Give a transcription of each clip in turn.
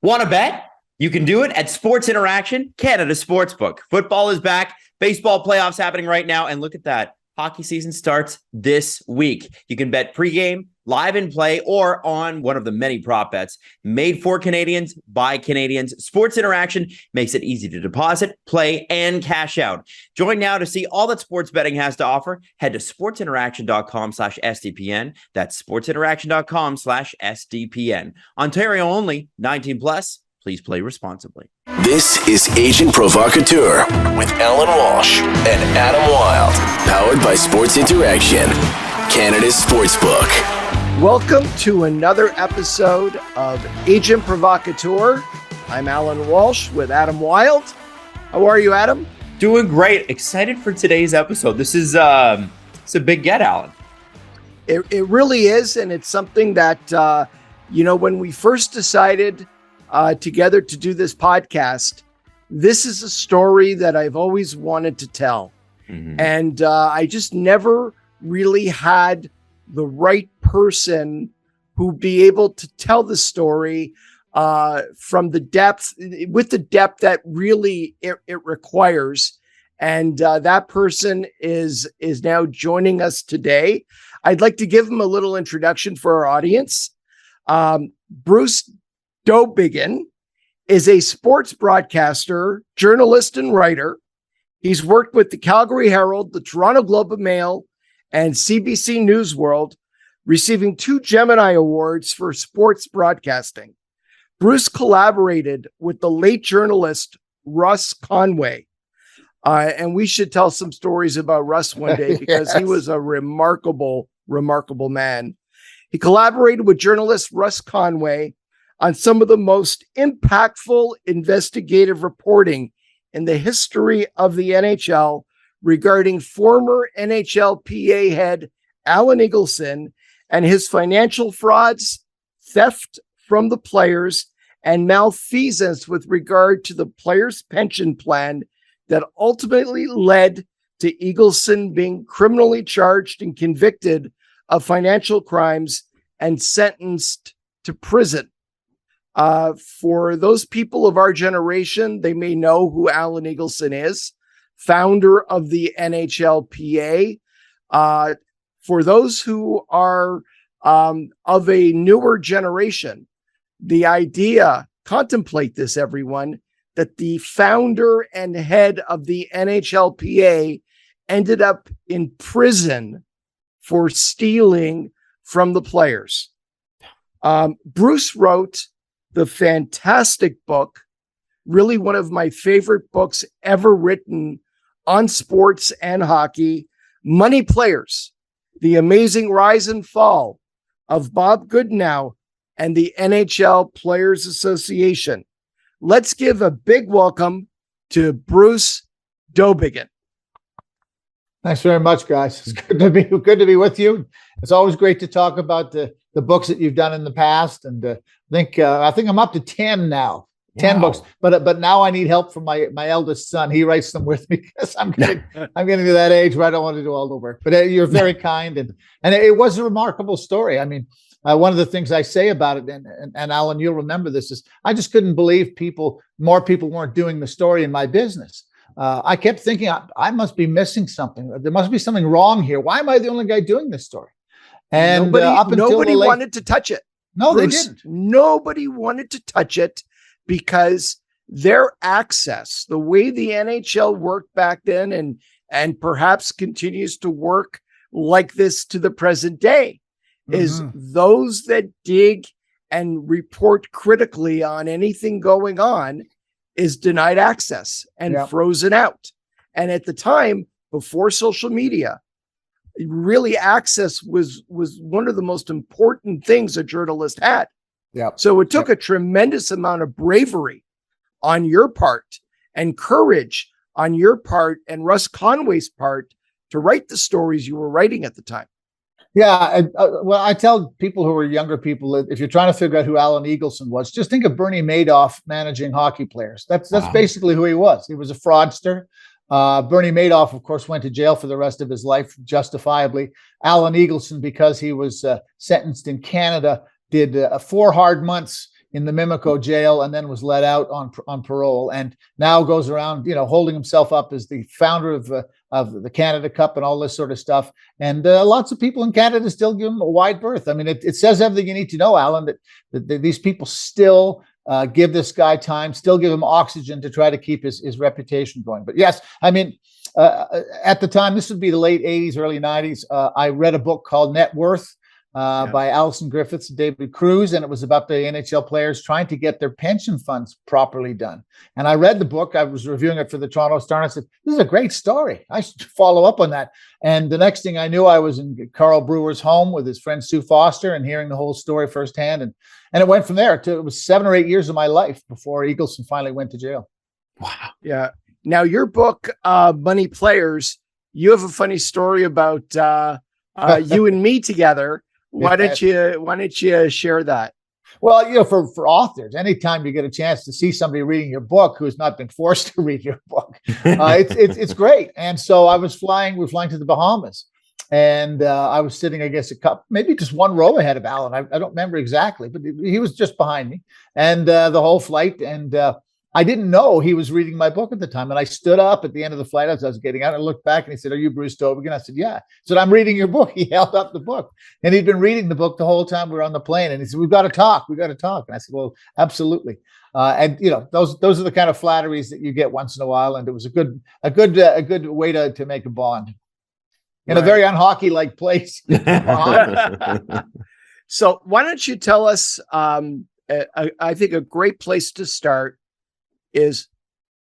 Want to bet? You can do it at Sports Interaction, Canada Sportsbook. Football is back. Baseball playoffs happening right now. And look at that. Hockey season starts this week. You can bet pregame, live in play, or on one of the many prop bets made for Canadians by Canadians. Sports Interaction makes it easy to deposit, play, and cash out. Join now to see all that sports betting has to offer. Head to sportsinteraction.com/SDPN. That's sportsinteraction.com/SDPN. Ontario only, 18 plus. Please play responsibly. This is Agent Provocateur with Allan Walsh and Adam Wylde. Powered by Sports Interaction, Canada's Sportsbook. Welcome to another episode of Agent Provocateur. I'm Allan Walsh with Adam Wylde. How are you, Adam? Doing great. Excited for today's episode. This is it's a big get, Allan. It really is, and it's something that, when we first decided together to do this podcast, this is a story that I've always wanted to tell. Mm-hmm. And I just never really had the right person who'd be able to tell the story from the depth, with the depth that really it requires. And that person is now joining us today. I'd like to give him a little introduction for our audience. Bruce Dowbiggin is a sports broadcaster, journalist, and writer. He's worked with the Calgary Herald, the Toronto Globe and Mail, and CBC News World, receiving 2 Gemini Awards for sports broadcasting. Bruce collaborated with the late journalist Russ Conway. And we should tell some stories about Russ one day because He was a remarkable, remarkable man. He collaborated with journalist Russ Conway on some of the most impactful investigative reporting in the history of the NHL regarding former NHLPA head Allan Eagleson and his financial frauds, theft from the players, and malfeasance with regard to the players' pension plan that ultimately led to Eagleson being criminally charged and convicted of financial crimes and sentenced to prison. For those people of our generation, they may know who Allan Eagleson is, founder of the NHLPA. For those who are of a newer generation, the idea, contemplate this, everyone, that the founder and head of the NHLPA ended up in prison for stealing from the players. Bruce wrote the fantastic book, really one of my favorite books ever written on sports and hockey, Money Players, The Amazing Rise and Fall of Bob Goodnow and the NHL Players Association. Let's give a big welcome to Bruce Dowbiggin. Thanks very much, guys. It's good to be with you. It's always great to talk about the books that you've done in the past, and I think I'm up to 10 now. 10 books, but now I need help from my eldest son. He writes them with me because I'm getting to that age where I don't want to do all the work. But you're very kind, and it was a remarkable story. I mean, one of the things I say about it, and Allan, you'll remember this, is I just couldn't believe more people weren't doing the story in my business. I kept thinking I must be missing something. There must be something wrong here. Why am I the only guy doing this story? And nobody wanted to touch it. No, Bruce, they didn't. Nobody wanted to touch it because their access, the way the NHL worked back then and perhaps continues to work like this to the present day, is those that dig and report critically on anything going on is denied access and frozen out. And at the time, before social media, really access was one of the most important things a journalist had. So it took a tremendous amount of bravery on your part and courage on your part and Russ Conway's part to write the stories you were writing at the time. Yeah, well, I tell people who are younger people, if you're trying to figure out who Allan Eagleson was, just think of Bernie Madoff managing hockey players. That's basically who he was. He was a fraudster. Bernie Madoff, of course, went to jail for the rest of his life, justifiably. Allan Eagleson, because he was sentenced in Canada, did 4 hard months in the Mimico jail and then was let out on parole, and now goes around, holding himself up as the founder of the Canada Cup and all this sort of stuff. And lots of people in Canada still give him a wide berth. I mean, it says everything you need to know, Alan, that these people still give this guy time, still give him oxygen to try to keep his reputation going. But yes, I mean, at the time, this would be the late 80s, early 90s, I read a book called Net Worth by Alison Griffiths and David Cruz, and it was about the NHL players trying to get their pension funds properly done. And I read the book. I was reviewing it for the Toronto Star, and I said, this is a great story. I should follow up on that. And the next thing I knew, I was in Carl Brewer's home with his friend Sue Foster and hearing the whole story firsthand. And it went from there. It was 7 or 8 years of my life before Eagleson finally went to jail. Wow. Yeah. Now, your book, Money Players, you have a funny story about you and me together. Why don't you share that? Well, for authors, anytime you get a chance to see somebody reading your book who's not been forced to read your book, it's great. And so we were flying to the Bahamas, and I was sitting, I guess, maybe just one row ahead of Allan. I don't remember exactly, but he was just behind me, and the whole flight. And I didn't know he was reading my book at the time. And I stood up at the end of the flight as I was getting out. I looked back and he said, "Are you Bruce Dowbiggin?" I said, "Yeah." He said, "I'm reading your book." He held up the book, and he'd been reading the book the whole time we were on the plane. And he said, "We've got to talk. We've got to talk." And I said, "Well, absolutely." And those are the kind of flatteries that you get once in a while. And it was a good way to make a bond in a very unhockey-like place. So why don't you tell us, I think a great place to start is,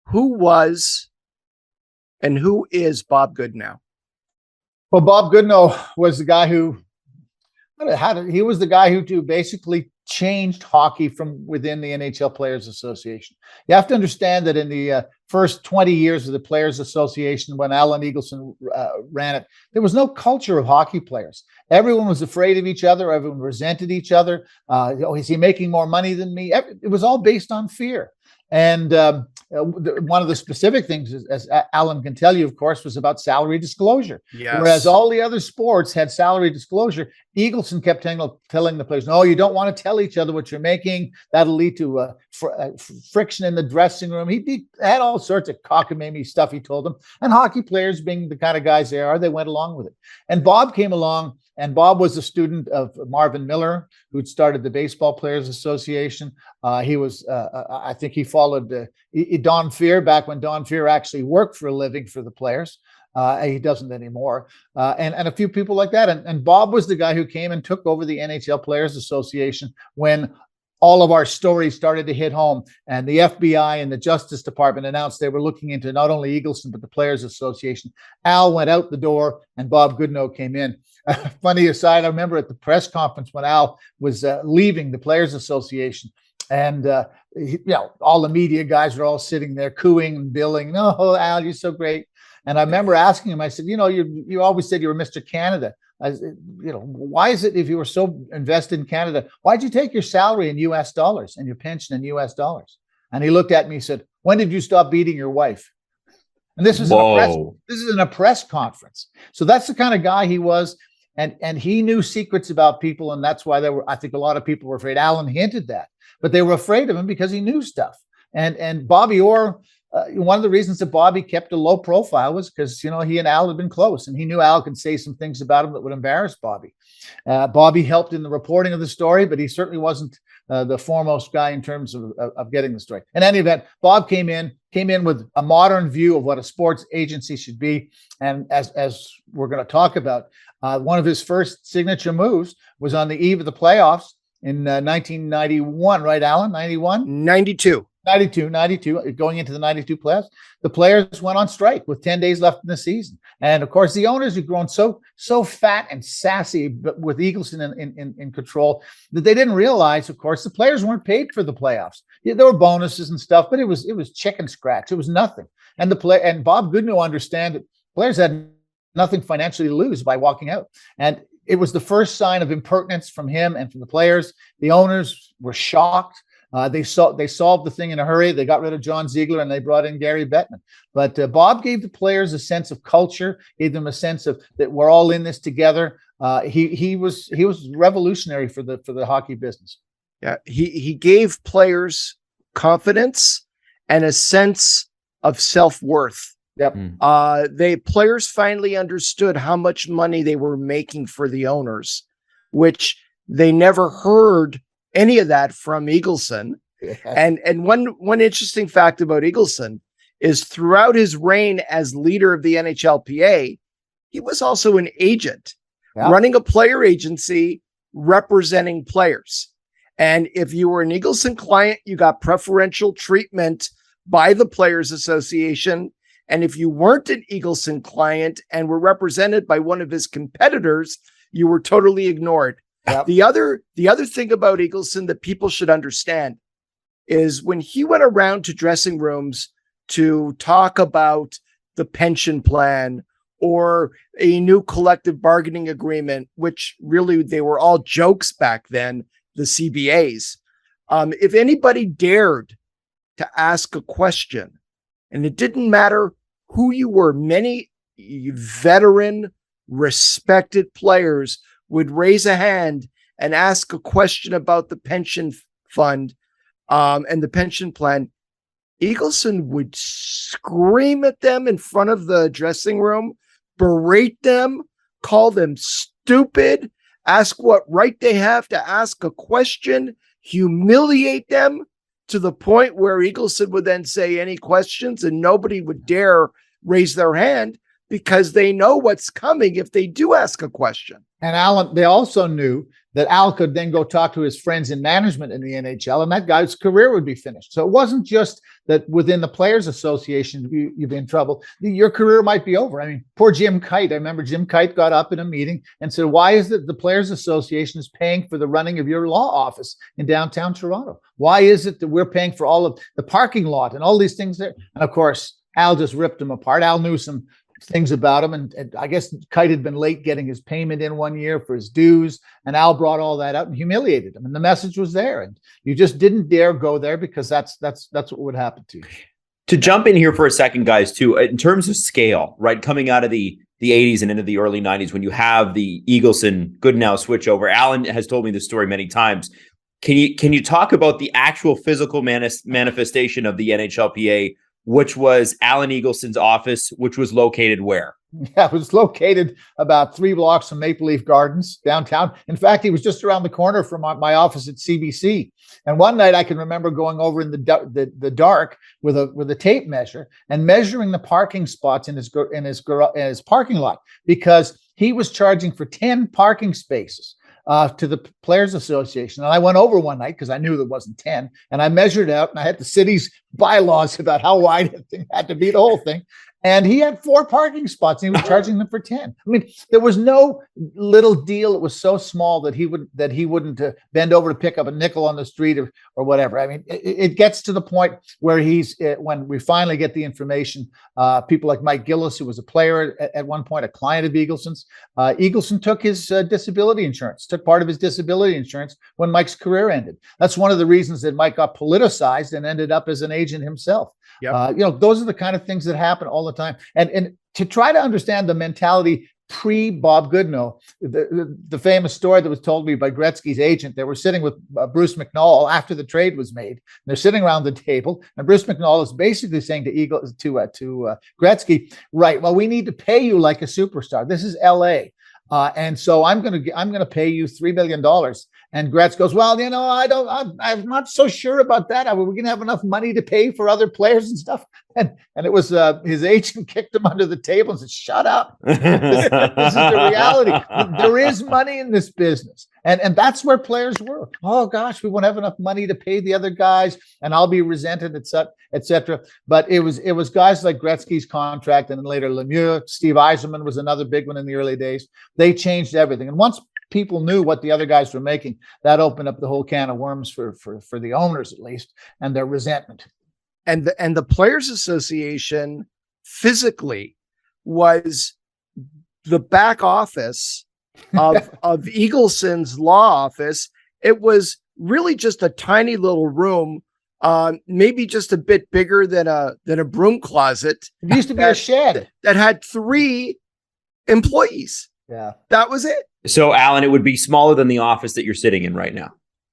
who was and who is Bob Goodnow? Well, Bob Goodnow was the guy who basically changed hockey from within the NHL Players Association. You have to understand that in the first 20 years of the Players Association, when Allan Eagleson ran it, there was no culture of hockey players. Everyone was afraid of each other. Everyone resented each other. Is he making more money than me? It was all based on fear. And one of the specific things, as Allan can tell you, of course, was about salary disclosure. Yes. Whereas all the other sports had salary disclosure, Eagleson kept telling the players, "No, you don't want to tell each other what you're making. That'll lead to friction in the dressing room." He had all sorts of cockamamie stuff he told them. And hockey players, being the kind of guys they are, they went along with it. And Bob came along. And Bob was a student of Marvin Miller, who'd started the Baseball Players Association. He was, I think he followed Don Fehr back when Don Fehr actually worked for a living for the players. He doesn't anymore. And a few people like that. And Bob was the guy who came and took over the NHL Players Association when all of our stories started to hit home, and the FBI and the Justice Department announced they were looking into not only Eagleson, but the Players Association. Al went out the door and Bob Goodnow came in. Funny aside, I remember at the press conference when Al was leaving the Players Association, and all the media guys were all sitting there cooing and billing. "No, Al, you're so great." And I remember asking him, I said, you always said you were Mr. Canada. Why is it, if you were so invested in Canada, why'd you take your salary in US dollars and your pension in US dollars? And he looked at me and said, "When did you stop beating your wife?" And this is in a press conference. So that's the kind of guy he was. And he knew secrets about people. And that's why I think a lot of people were afraid. Allan hinted that, but they were afraid of him because he knew stuff. And Bobby Orr, one of the reasons that Bobby kept a low profile was because, he and Al had been close, and he knew Al could say some things about him that would embarrass Bobby. Bobby helped in the reporting of the story, but he certainly wasn't the foremost guy in terms of getting the story. In any event, Bob came in with a modern view of what a sports agency should be. And as we're going to talk about, one of his first signature moves was on the eve of the playoffs in 1991, right, Allan? 91? 92. 92, going into the 92 playoffs. The players went on strike with 10 days left in the season. And of course, the owners had grown so fat and sassy, but with Eagleson in control, that they didn't realize, of course, the players weren't paid for the playoffs. Yeah, there were bonuses and stuff, but it was chicken scratch. It was nothing. And Bob Goodnow understand that players had nothing financially to lose by walking out. And it was the first sign of impertinence from him and from the players. The owners were shocked. They solved the thing in a hurry. They got rid of John Ziegler and they brought in Gary Bettman. But Bob gave the players a sense of culture, gave them a sense of that we're all in this together. He was revolutionary for the hockey business. Yeah, he gave players confidence and a sense of self-worth. Yep. Players finally understood how much money they were making for the owners, which they never heard any of that from Eagleson. Yeah. And one interesting fact about Eagleson is throughout his reign as leader of the NHLPA, he was also an agent, running a player agency representing players. And if you were an Eagleson client, you got preferential treatment by the Players Association. And if you weren't an Eagleson client and were represented by one of his competitors, you were totally ignored. Yep. The other thing about Eagleson that people should understand is when he went around to dressing rooms to talk about the pension plan or a new collective bargaining agreement, which really they were all jokes back then, the CBAs. If anybody dared to ask a question, and it didn't matter who you were, many veteran, respected players would raise a hand and ask a question about the pension fund and the pension plan. Eagleson would scream at them in front of the dressing room, berate them, call them stupid, ask what right they have to ask a question, humiliate them to the point where Eagleson would then say any questions and nobody would dare raise their hand because they know what's coming if they do ask a question. And Allan, they also knew that Al could then go talk to his friends in management in the NHL, and that guy's career would be finished. So it wasn't just that within the Players Association you'd be in trouble. Your career might be over. I mean, poor Jim Kite. I remember Jim Kite got up in a meeting and said, why is it the Players Association is paying for the running of your law office in downtown Toronto? Why is it that we're paying for all of the parking lot and all these things there? And of course, Al just ripped him apart. Al knew some things about him. And I guess Kite had been late getting his payment in one year for his dues. And Al brought all that out and humiliated him. And the message was there. And you just didn't dare go there because that's what would happen to you. To jump in here for a second, guys, too, in terms of scale, right? Coming out of the 80s and into the early 90s, when you have the Eagleson Goodnow switchover, Allan has told me this story many times. Can you talk about the actual physical manifestation of the NHLPA, which was Allan Eagleson's office, which was located where? Yeah, it was located about 3 blocks from Maple Leaf Gardens downtown. In fact, he was just around the corner from my office at CBC. And one night I can remember going over in the dark with a tape measure and measuring the parking spots in his parking lot because he was charging for 10 parking spaces to the Players Association. And I went over one night because I knew there wasn't 10. And I measured out and I had the city's bylaws about how wide the thing had to be, the whole thing. And he had 4 parking spots and he was charging them for 10. I mean, there was no little deal. It was so small that he wouldn't bend over to pick up a nickel on the street or whatever. I mean, it gets to the point where when we finally get the information, people like Mike Gillis, who was a player at one point, a client of Eagleson's, Eagleson took his disability insurance, took part of his disability insurance when Mike's career ended. That's one of the reasons that Mike got politicized and ended up as an agent himself. Yep. Those are the kind of things that happen all the time. And to try to understand the mentality pre-Bob Goodnow, the famous story that was told me by Gretzky's agent, they were sitting with Bruce McNall after the trade was made. They're sitting around the table, and Bruce McNall is basically saying to Gretzky, right, well, we need to pay you like a superstar. This is LA. And so I'm going to pay you $3 million. And Gretz goes, well, I'm not so sure about that. We're going to have enough money to pay for other players and stuff. And it was his agent kicked him under the table and said, shut up. This is the reality. There is money in this business. And that's where players were. Oh, gosh, we won't have enough money to pay the other guys and I'll be resented, et cetera. But it was guys like Gretzky's contract and then later Lemieux. Steve Yzerman was another big one in the early days. They changed everything. And once people knew what the other guys were making, that opened up the whole can of worms for the owners, at least, and their resentment. And the Players Association physically was the back office of Eagleson's law office. It was really just a tiny little room, maybe just a bit bigger than a broom closet. It used to be a shed that had 3 employees. Yeah, that was it. So, Allan, it would be smaller than the office that you're sitting in right now.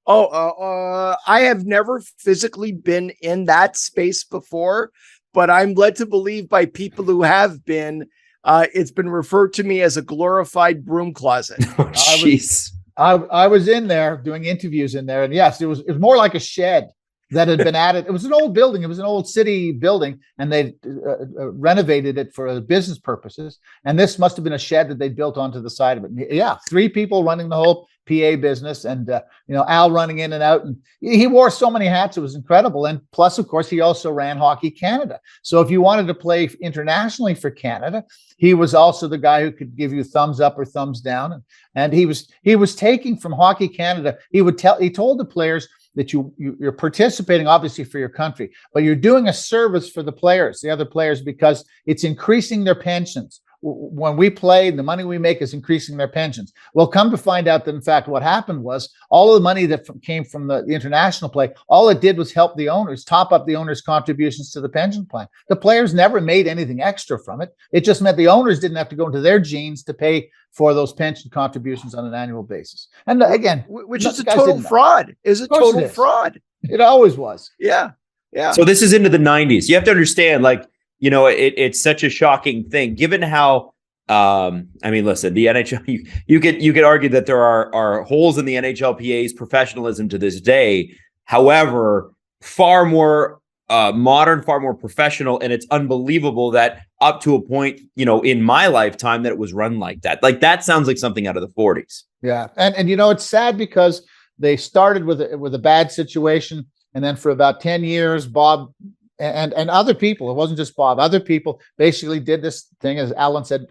I have never physically been in that space before, but I'm led to believe by people who have been, it's been referred to me as a glorified broom closet. Oh, jeez. I was in there doing interviews in there, and yes, it was more like a shed that had been added. It was an old building. It was an old city building, and they renovated it for business purposes. And this must have been a shed that they built onto the side of it. Yeah, 3 people running the whole PA business, and Al running in and out. And he wore so many hats; it was incredible. And plus, of course, he also ran Hockey Canada. So if you wanted to play internationally for Canada, he was also the guy who could give you thumbs up or thumbs down. And he was taking from Hockey Canada. He told the players that you're participating obviously for your country, but you're doing a service for the other players, because it's increasing their pensions. When we play, the money we make is increasing their pensions. Well, come to find out that, in fact, what happened was all of the money that came from the international play, all it did was help the owners, top up the owners' contributions to the pension plan. The players never made anything extra from it. It just meant the owners didn't have to go into their jeans to pay for those pension contributions on an annual basis. And again, which is a total fraud. Is a total fraud. It always was. Yeah. Yeah. So this is into the 90s. You have to understand, it's such a shocking thing, given how, listen, the NHL, you could argue that there are holes in the NHLPA's professionalism to this day. However, far more modern, far more professional. And it's unbelievable that up to a point, in my lifetime, that it was run like that. Like, that sounds like something out of the 40s. Yeah. And it's sad because they started with a bad situation. And then for about 10 years, Bob and other people, it wasn't just Bob, other people basically did this thing, as Allan said,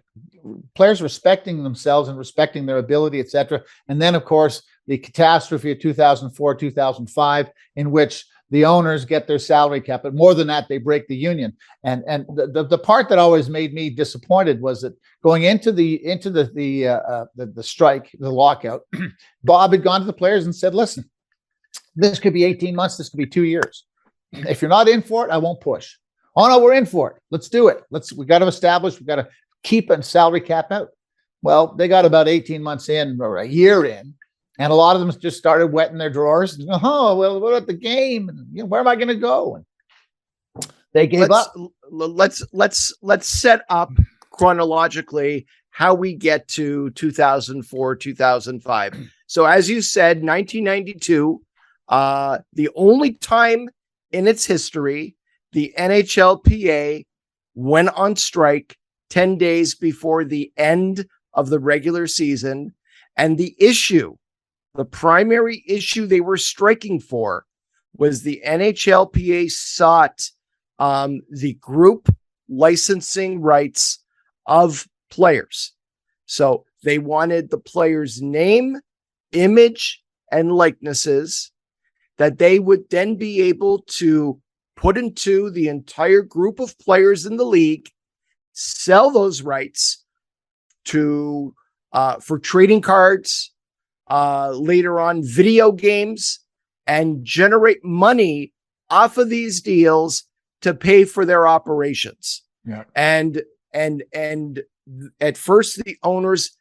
players respecting themselves and respecting their ability, etc. And then, of course, the catastrophe of 2004, 2005, in which the owners get their salary cap, but more than that, they break the union. And the part that always made me disappointed was that going into the strike, the lockout, Bob had gone to the players and said, "Listen, this could be 18 months, this could be 2 years. If you're not in for it, I won't push." "Oh no, we're in for it. Let's do it. We got to keep a salary cap out." Well, they got about 18 months in or a year in, and a lot of them just started wetting their drawers. "Oh, well, what about the game? And, where am I going to go?" And they gave up. Let's set up chronologically how we get to 2004, 2005. So as you said, 1992, the only time in its history the NHLPA went on strike 10 days before the end of the regular season. And the primary issue they were striking for was the NHLPA sought the group licensing rights of players. So they wanted the players' name, image, and likenesses that they would then be able to put into the entire group of players in the league, sell those rights to for trading cards, later on video games, and generate money off of these deals to pay for their operations. Yeah. And at first the owners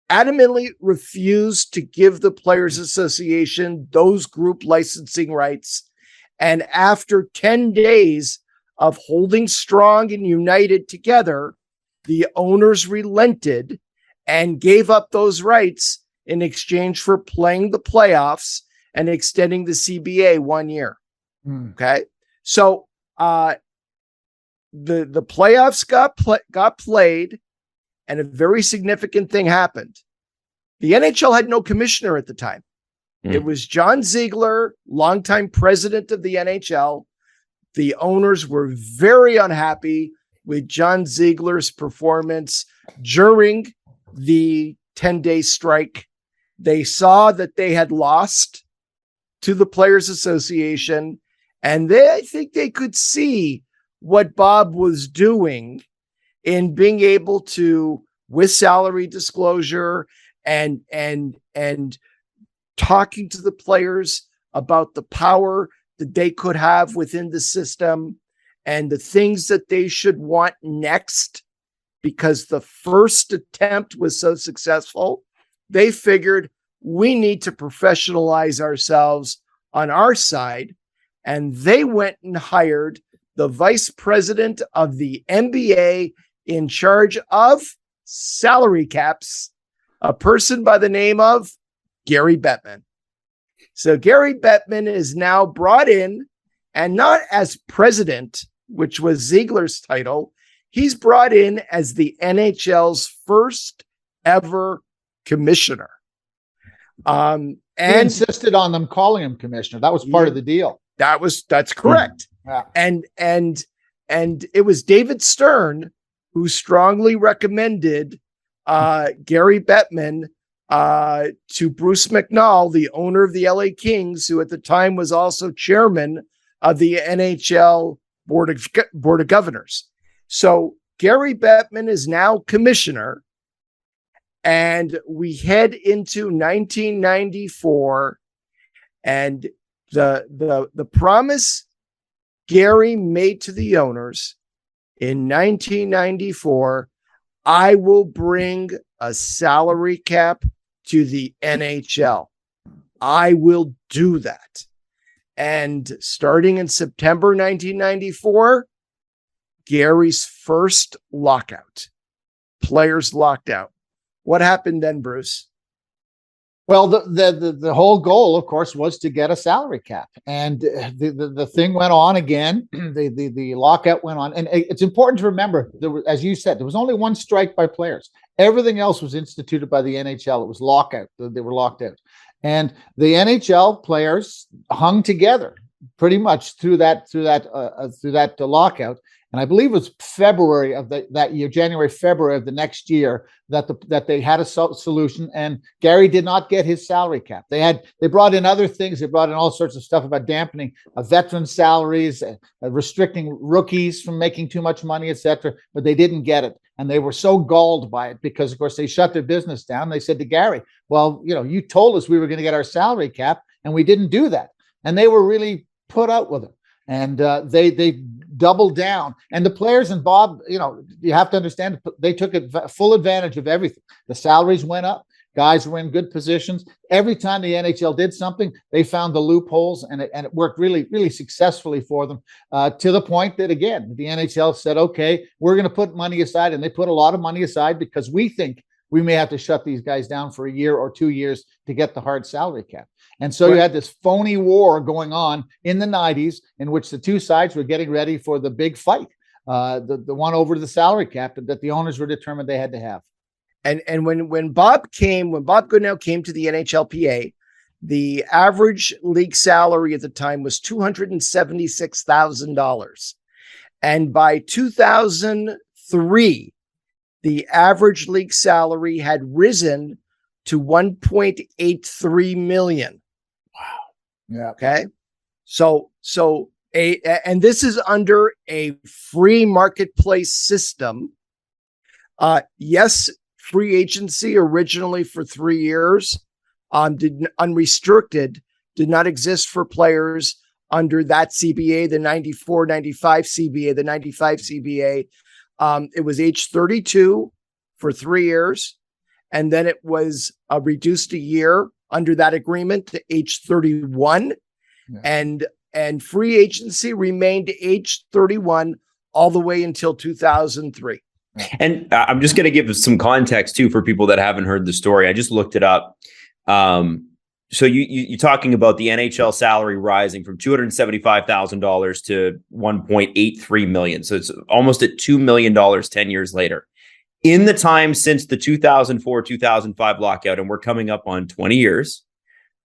adamantly refused to give the Players Association those group licensing rights. And after 10 days of holding strong and united together, the owners relented and gave up those rights in exchange for playing the playoffs and extending the CBA 1 year. Okay. So the playoffs got played, and a very significant thing happened. The NHL had no commissioner at the time. It was John Ziegler, longtime president of the NHL. The owners were very unhappy with John Ziegler's performance during the 10-day strike. They saw that they had lost to the Players Association, and I think they could see what Bob was doing in being able to, with salary disclosure and talking to the players about the power that they could have within the system and the things that they should want next, because the first attempt was so successful. They figured, we need to professionalize ourselves on our side. And they went and hired the vice president of the NBA in charge of salary caps, a person by the name of Gary Bettman. So Gary Bettman is now brought in, and not as president, which was Ziegler's title. He's brought in as the NHL's first ever commissioner. And he insisted on them calling him commissioner. That was part of the deal. That's correct. Yeah. And it was David Stern who strongly recommended Gary Bettman to Bruce McNall, the owner of the LA Kings, who at the time was also chairman of the NHL Board of Governors. So Gary Bettman is now commissioner, and we head into 1994, and the promise Gary made to the owners in 1994, I will bring a salary cap to the NHL. I will do that. And starting in September 1994, Gary's first lockout. Players locked out. What happened then, Bruce? Well, the whole goal, of course, was to get a salary cap, and the thing went on again. The lockout went on, and it's important to remember, as you said, there was only one strike by players. Everything else was instituted by the NHL. It was lockout. They were locked out, and the NHL players hung together pretty much through that lockout. And I believe it was February of that year, January, February of the next year, that they had a solution. And Gary did not get his salary cap. They brought in other things. They brought in all sorts of stuff about dampening veteran salaries, restricting rookies from making too much money, etc. But they didn't get it. And they were so galled by it because, of course, they shut their business down. They said to Gary, well, you told us we were going to get our salary cap, and we didn't do that. And they were really put out with it. And they doubled down. And the players, and Bob, you have to understand, they took full advantage of everything. The salaries went up. Guys were in good positions. Every time the NHL did something, they found the loopholes, and it worked really, really successfully for them, to the point that, again, the NHL said, okay, we're going to put money aside. And they put a lot of money aside because we think we may have to shut these guys down for a year or 2 years to get the hard salary cap. And so you had this phony war going on in the 90s in which the two sides were getting ready for the big fight, the one over the salary cap that the owners were determined they had to have. And when Bob Goodnow came to the NHLPA, the average league salary at the time was $276,000. And by 2003, the average league salary had risen to $1.83 million. Wow. Yeah. Okay. And this is under a free marketplace system. Yes, free agency originally for 3 years, unrestricted, did not exist for players under that CBA, the 94, 95 CBA, the 95 CBA. It was age 32 for 3 years. And then it was reduced a year under that agreement to age 31. Yeah. And free agency remained age 31 all the way until 2003. And I'm just going to give some context too for people that haven't heard the story. I just looked it up. So you're talking about the NHL salary rising from $275,000 to $1.83 million. So it's almost at $2 million 10 years later. In the time since the 2004-2005 lockout, and we're coming up on 20 years,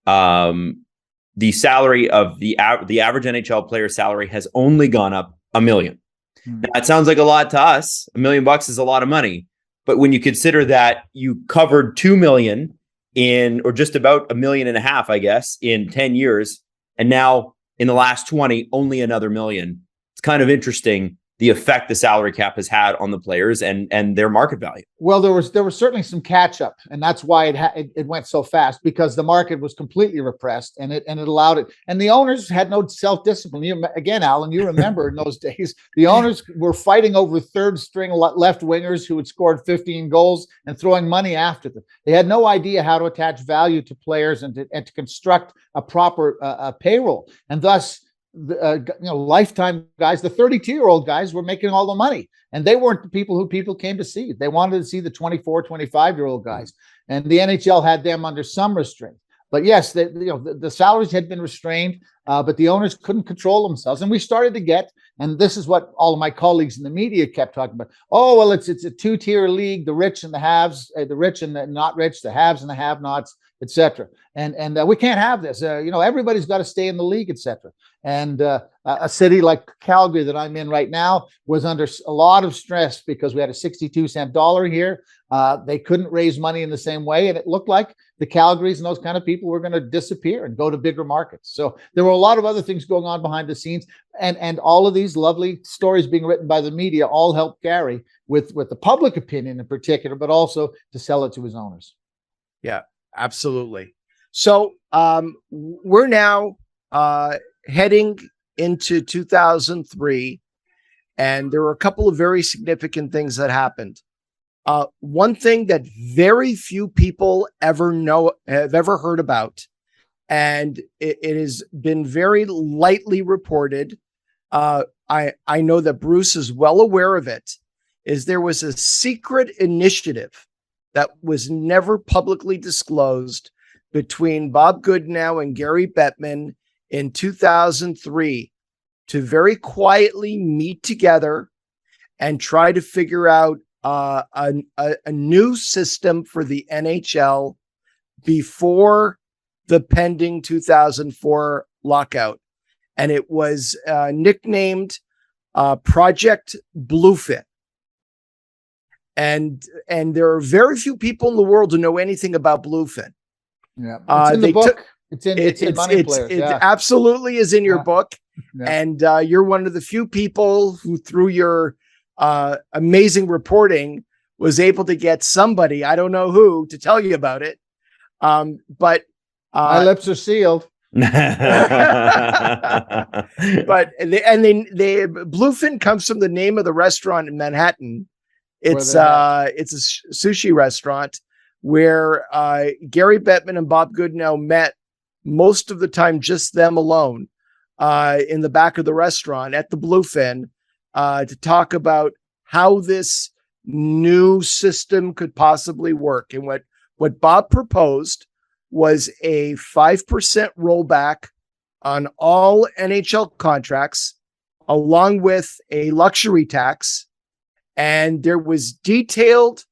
the salary of the average NHL player salary has only gone up $1 million. Now, it sounds like a lot to us. $1 million is a lot of money. But when you consider that you covered $2 million or just about $1.5 million, I guess, in 10 years, and now in the last 20, only another $1 million. It's kind of interesting the effect the salary cap has had on the players and their market value. Well, there was certainly some catch up, and that's why it went so fast, because the market was completely repressed, and it allowed it. And the owners had no self discipline. Again, Allan, you remember in those days, the owners were fighting over third string left wingers who had scored 15 goals and throwing money after them. They had no idea how to attach value to players and to construct a proper payroll, and thus, lifetime guys, the 32-year-old guys were making all the money, and they weren't the people who people came to see. They wanted to see the 24, 25-year-old guys, and the NHL had them under some restraint. But yes, the salaries had been restrained, but the owners couldn't control themselves. And we started to get, and this is what all of my colleagues in the media kept talking about. Oh, well, it's a two-tier league, the rich and the haves, the rich and the not rich, the haves and the have-nots, etc. And we can't have this. Everybody's got to stay in the league, etc. And a city like Calgary that I'm in right now was under a lot of stress because we had a 62-cent dollar here. They couldn't raise money in the same way, and it looked like the Calgarys and those kind of people were going to disappear and go to bigger markets. So there were a lot of other things going on behind the scenes, and all of these lovely stories being written by the media all helped Gary with the public opinion in particular, but also to sell it to his owners. Yeah, absolutely. So we're now heading into 2003, and there were a couple of very significant things that happened. One thing that very few people have ever heard about, and it has been very lightly reported. I know that Bruce is well aware of it, is there was a secret initiative that was never publicly disclosed between Bob Goodnow and Gary Bettman in 2003 to very quietly meet together and try to figure out a new system for the NHL before the pending 2004 lockout. And it was nicknamed Project Bluefin. And there are very few people in the world who know anything about Bluefin. Yeah, it's in the book. It's in Money Players. It absolutely is in your book. Yeah. And you're one of the few people who, through your amazing reporting, was able to get somebody, I don't know who, to tell you about it. But my lips are sealed. But Bluefin comes from the name of the restaurant in Manhattan. It's a sushi restaurant where Gary Bettman and Bob Goodnow met, most of the time just them alone, in the back of the restaurant at the Bluefin, to talk about how this new system could possibly work. And what Bob proposed was a 5% rollback on all NHL contracts, along with a luxury tax. And there was detailed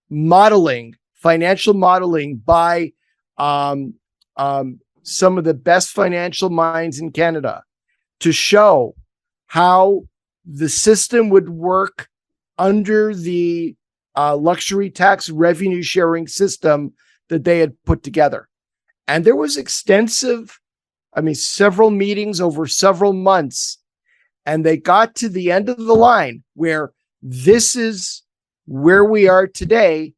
modeling, financial modeling by some of the best financial minds in Canada to show how the system would work under the luxury tax revenue sharing system that they had put together. And there was extensive, several meetings over several months, and they got to the end of the line where this is where we are today.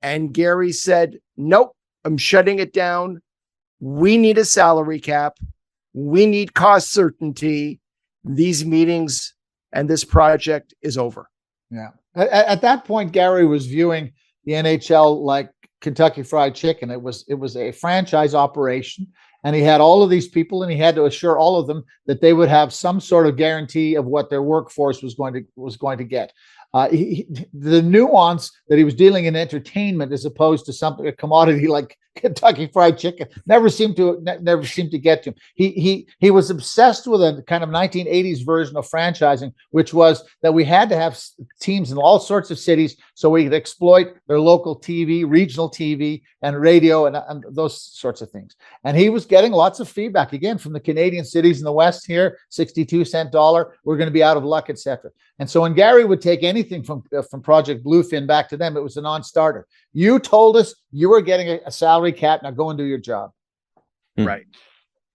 And Gary said, nope, I'm shutting it down. We need a salary cap. We need cost certainty. These meetings and this project is over. Yeah. At that point, Gary was viewing the NHL like Kentucky Fried Chicken. It was a franchise operation, and he had all of these people, and he had to assure all of them that they would have some sort of guarantee of what their workforce was going to get. The nuance that he was dealing in entertainment as opposed to something, a commodity like Kentucky Fried Chicken, never seemed to get to him. He was obsessed with a kind of 1980s version of franchising, which was that we had to have teams in all sorts of cities so we could exploit their local TV, regional TV, and radio, and those sorts of things. And he was getting lots of feedback again from the Canadian cities in the West here, 62-cent dollar, we're going to be out of luck, etc. And so when Gary would take anything from Project Bluefin back to them, it was a non-starter. You told us you were getting a salary cap. Now go and do your job. Right.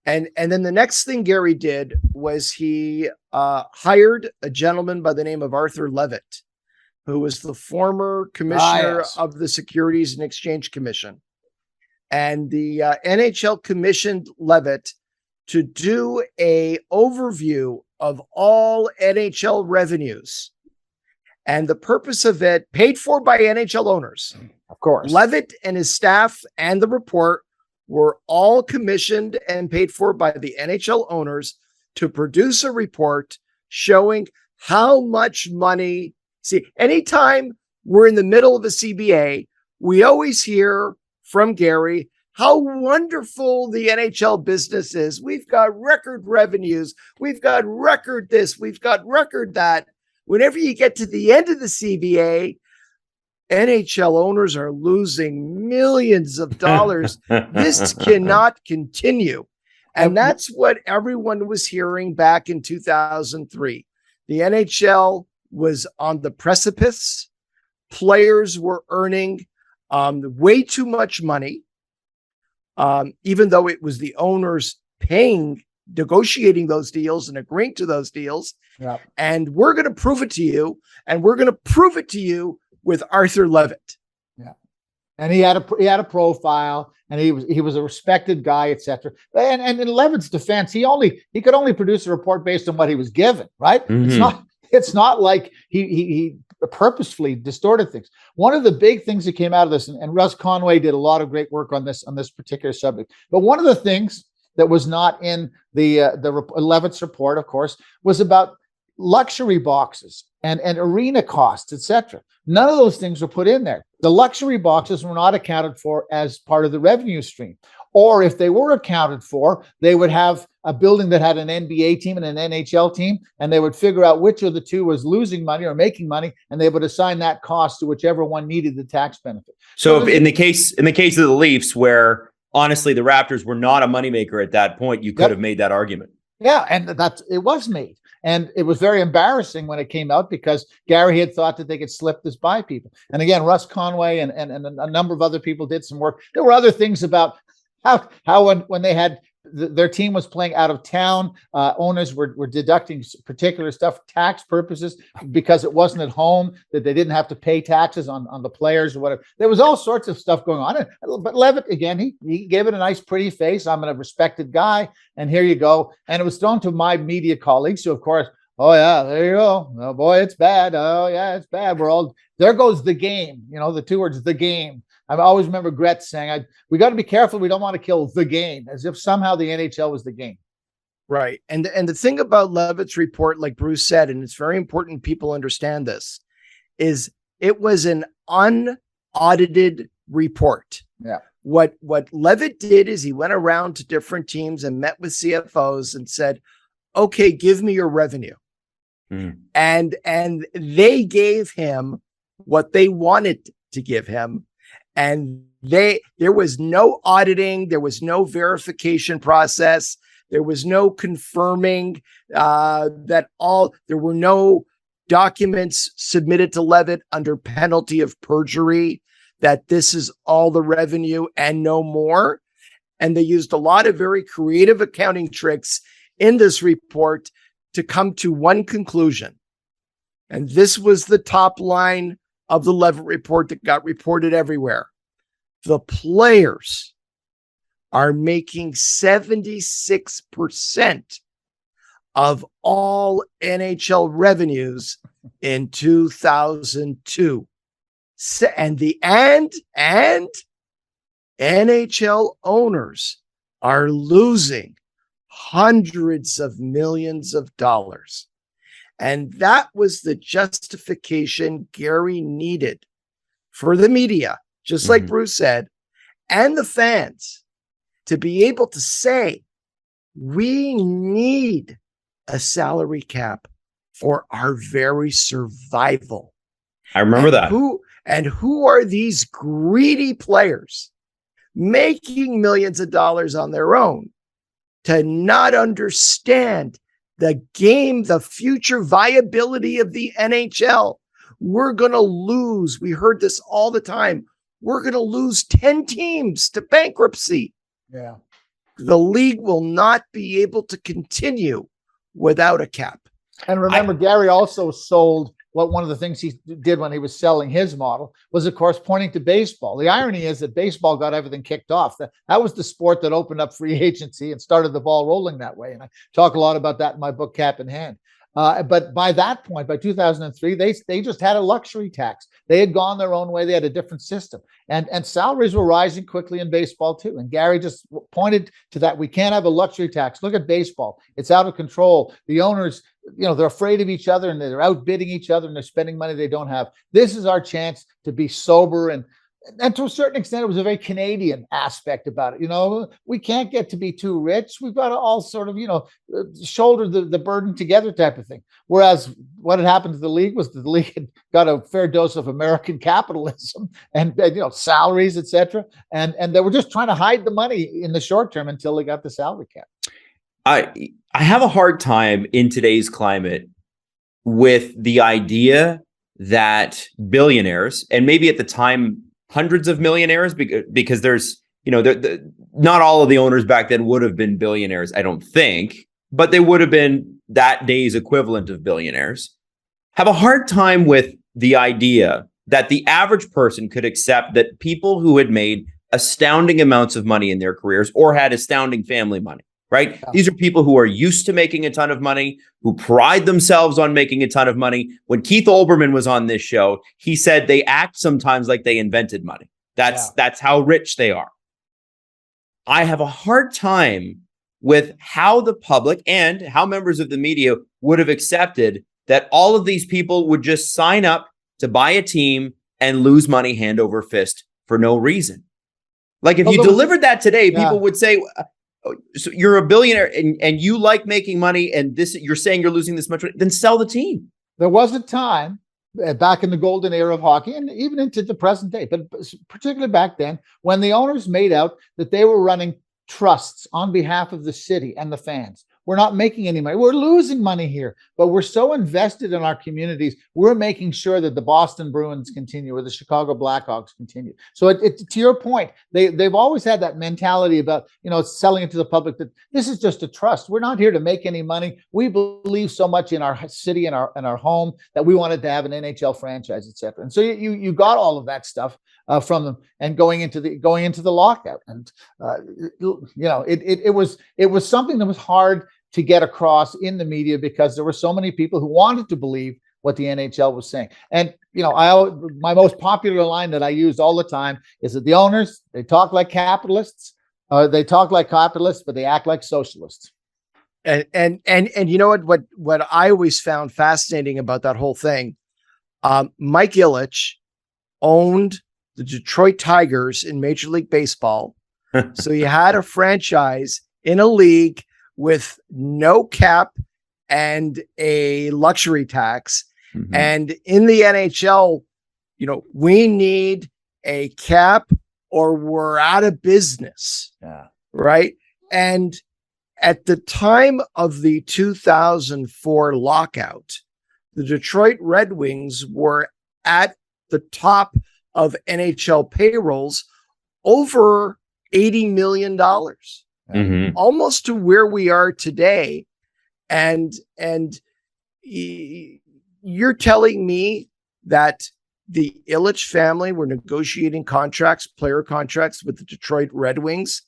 And then the next thing Gary did was he hired a gentleman by the name of Arthur Levitt, who was the former commissioner of the Securities and Exchange Commission. And the NHL commissioned Levitt to do a overview of all NHL revenues. And the purpose of it, paid for by NHL owners. Of course. Levitt and his staff and the report were all commissioned and paid for by the NHL owners to produce a report showing how much money. See, anytime we're in the middle of a CBA, we always hear from Gary how wonderful the NHL business is. We've got record revenues. We've got record this. We've got record that. Whenever you get to the end of the CBA, NHL owners are losing millions of dollars. This cannot continue. And that's what everyone was hearing back in 2003. The NHL was on the precipice. Players were earning way too much money, even though it was the owners negotiating those deals and agreeing to those deals. Yep. And we're going to prove it to you. And we're going to prove it to you with Arthur Levitt. Yeah. And he had a profile, and he was a respected guy, etc. And in Levitt's defense, he could only produce a report based on what he was given, right? Mm-hmm. It's not like he purposefully distorted things. One of the big things that came out of this, and Russ Conway did a lot of great work on this particular subject. But one of the things that was not in the Levitt's report, of course, was about luxury boxes and arena costs, etc. None of those things were put in there. The luxury boxes were not accounted for as part of the revenue stream. Or if they were accounted for, they would have a building that had an NBA team and an NHL team, and they would figure out which of the two was losing money or making money, and they would assign that cost to whichever one needed the tax benefit. So in the case of the Leafs, where honestly the Raptors were not a moneymaker at that point, you could have made that argument. Yeah, and it was made. And it was very embarrassing when it came out because Gary had thought that they could slip this by people. And again, Russ Conway and a number of other people did some work. There were other things about how when they had their team was playing out of town, owners were deducting particular stuff for tax purposes because it wasn't at home, that they didn't have to pay taxes on the players or whatever. There was all sorts of stuff going on. But Levitt, again, he gave it a nice, pretty face. I'm a respected guy, and here you go. And it was thrown to my media colleagues, who, of course, oh yeah, there you go. Oh boy, it's bad. Oh yeah, it's bad. There goes the game. The two words, the game. I always remember Gretz saying, we got to be careful. We don't want to kill the game, as if somehow the NHL was the game. Right. And the thing about Levitt's report, like Bruce said, and it's very important people understand this, is it was an unaudited report. Yeah. What Levitt did is he went around to different teams and met with CFOs and said, okay, give me your revenue. And they gave him what they wanted to give him. And there was no auditing. There was no verification process. There was no confirming there were no documents submitted to Levitt under penalty of perjury that this is all the revenue and no more. And they used a lot of very creative accounting tricks in this report to come to one conclusion. And this was the top line of the Levitt report that got reported everywhere. The players are making 76% of all NHL revenues in 2002. And NHL owners are losing hundreds of millions of dollars. And that was the justification Gary needed for the media, just like Bruce said, and the fans, to be able to say, we need a salary cap for our very survival. I remember that. Who are these greedy players making millions of dollars on their own to not understand the game, the future viability of the NHL? We're going to lose. We heard this all the time. We're going to lose 10 teams to bankruptcy. Yeah. the league will not be able to continue without a cap. And remember, Gary also sold one of the things he did when he was selling his model was, of course, pointing to baseball. The irony is that baseball got everything kicked off. That was the sport that opened up free agency and started the ball rolling that way. And I talk a lot about that in my book, Cap in Hand. But by that point, by 2003, they just had a luxury tax. They had gone their own way. They had a different system. And salaries were rising quickly in baseball, too. And Gary just pointed to that. We can't have a luxury tax. Look at baseball. It's out of control. The owners, they're afraid of each other and they're outbidding each other and they're spending money they don't have. This is our chance to be sober. And to a certain extent, it was a very Canadian aspect about it. We can't get to be too rich. We've got to all sort of, shoulder the burden together type of thing. Whereas what had happened to the league was that the league had got a fair dose of American capitalism and salaries, et cetera. And they were just trying to hide the money in the short term until they got the salary cap. I have a hard time in today's climate with the idea that billionaires, and maybe at the time, hundreds of millionaires, because there's, not all of the owners back then would have been billionaires, I don't think, but they would have been that day's equivalent of billionaires, have a hard time with the idea that the average person could accept that people who had made astounding amounts of money in their careers or had astounding family money, right? Yeah. These are people who are used to making a ton of money, who pride themselves on making a ton of money. When Keith Olbermann was on this show, he said they act sometimes like they invented money. That's how rich they are. I have a hard time with how the public and how members of the media would have accepted that all of these people would just sign up to buy a team and lose money hand over fist for no reason. Like if you delivered that today, people would say, so you're a billionaire and you like making money and you're saying you're losing this much money, then sell the team. There was a time back in the golden era of hockey and even into the present day, but particularly back then, when the owners made out that they were running trusts on behalf of the city and the fans. We're not making any money. We're losing money here, but we're so invested in our communities. We're making sure that the Boston Bruins continue or the Chicago Blackhawks continue. So to your point, they've always had that mentality about, selling it to the public that this is just a trust. We're not here to make any money. We believe so much in our city and our home that we wanted to have an NHL franchise, et cetera. And so you got all of that stuff from them and going into the lockout. And, it was something that was hard to get across in the media because there were so many people who wanted to believe what the NHL was saying. And, my most popular line that I use all the time is that the owners, they talk like capitalists, but they act like socialists. And you know what I always found fascinating about that whole thing, Mike Ilitch owned the Detroit Tigers in Major League Baseball. So you had a franchise in a league with no cap and a luxury tax. Mm-hmm. And in the NHL, we need a cap or we're out of business. Yeah. Right. And at the time of the 2004 lockout, the Detroit Red Wings were at the top of NHL payrolls, over $80 million, mm-hmm. almost to where we are today. And you're telling me that the Ilitch family were negotiating player contracts with the Detroit Red Wings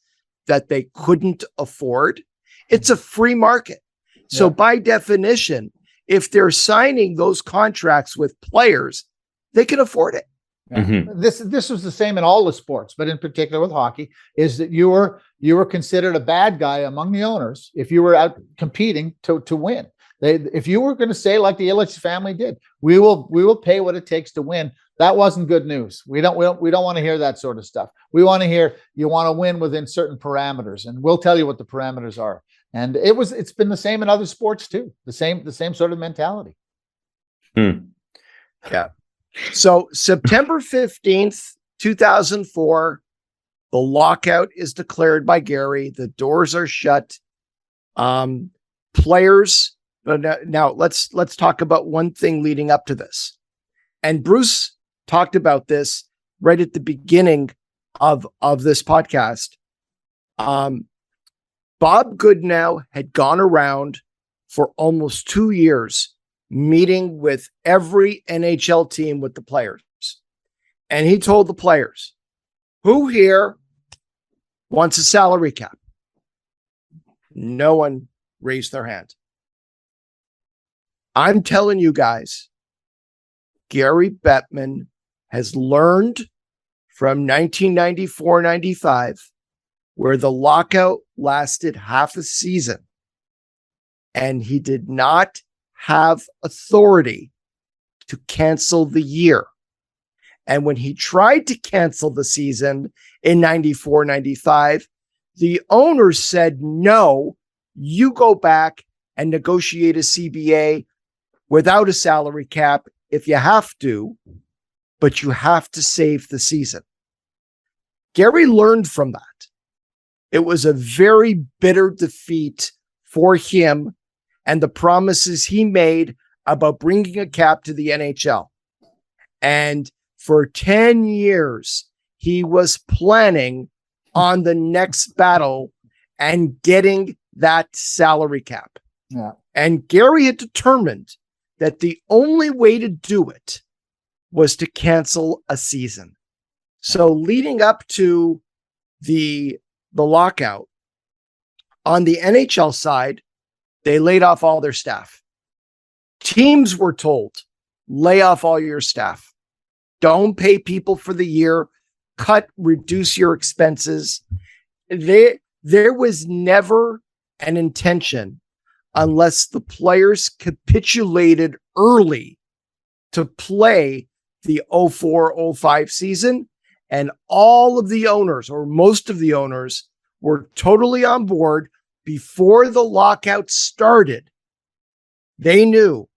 that they couldn't afford? It's a free market. So by definition, if they're signing those contracts with players, they can afford it. Mm-hmm. This was the same in all the sports, but in particular with hockey, is that you were considered a bad guy among the owners if you were out competing to win. If you were going to say, like the Ilitch family did, we will pay what it takes to win, that wasn't good news. We don't want to hear that sort of stuff. We want to hear you want to win within certain parameters, and we'll tell you what the parameters are. And it's been the same in other sports too. The same sort of mentality. Yeah. So September 15th, 2004, the lockout is declared by Gary. The doors are shut. Players. Now let's talk about one thing leading up to this. And Bruce talked about this right at the beginning of this podcast. Bob Goodnow had gone around for almost 2 years meeting with every NHL team with the players. And he told the players, who here wants a salary cap? No one raised their hand. I'm telling you guys, Gary Bettman has learned from 1994-95, where the lockout lasted half a season, and he did not have authority to cancel the year. And when he tried to cancel the season in 94-95, the owners said, no, you go back and negotiate a CBA without a salary cap if you have to, but you have to save the season. Gary learned from that. It was a very bitter defeat for him and the promises he made about bringing a cap to the NHL. And for 10 years, he was planning on the next battle and getting that salary cap. Yeah. And Gary had determined that the only way to do it was to cancel a season. So leading up to the lockout, on the NHL side, they laid off all their staff. Teams were told, lay off all your staff. Don't pay people for the year. Reduce your expenses. There was never an intention, unless the players capitulated early, to play the 04-05 season. And all of the owners, or most of the owners, were totally on board before the lockout started. They knew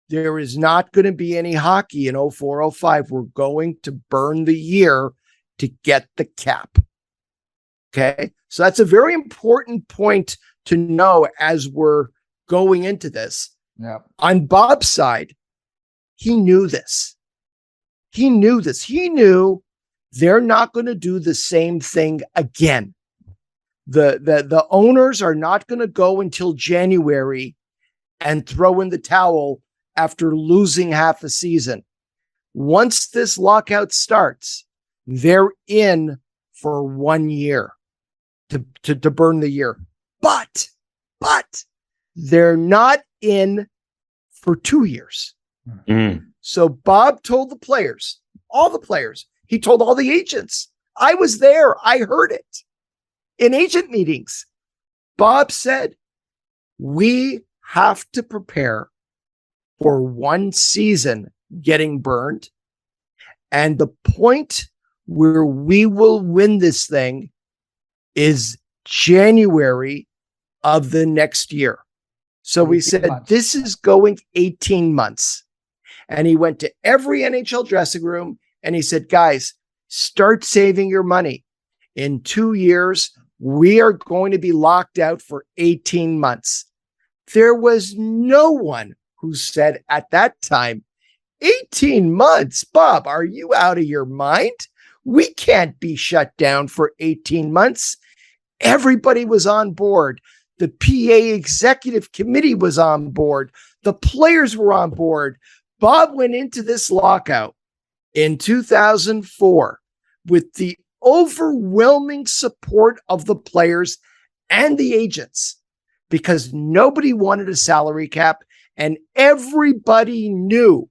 there is not going to be any hockey in 04-05. We're going to burn the year to get the cap. Okay. So that's a very important point to know as we're going into this. Yeah. On Bob's side, he knew this. He knew they're not going to do the same thing again. The owners are not going to go until January and throw in the towel after losing half a season. Once this lockout starts, they're in for 1 year to burn the year. But they're not in for 2 years. Mm. So Bob told the players, all the players, he told all the agents. I was there. I heard it in agent meetings. Bob said, we have to prepare for 1 season getting burned. And the point where we will win this thing is January of the next year. So we said, this is going 18 months. And he went to every NHL dressing room and he said, guys, start saving your money. In 2 years, we are going to be locked out for 18 months. There was no one who said at that time, 18 months, Bob, are you out of your mind? We can't be shut down for 18 months. Everybody was on board. The PA executive committee was on board. The players were on board. Bob went into this lockout in 2004 with the overwhelming support of the players and the agents, because nobody wanted a salary cap and everybody knew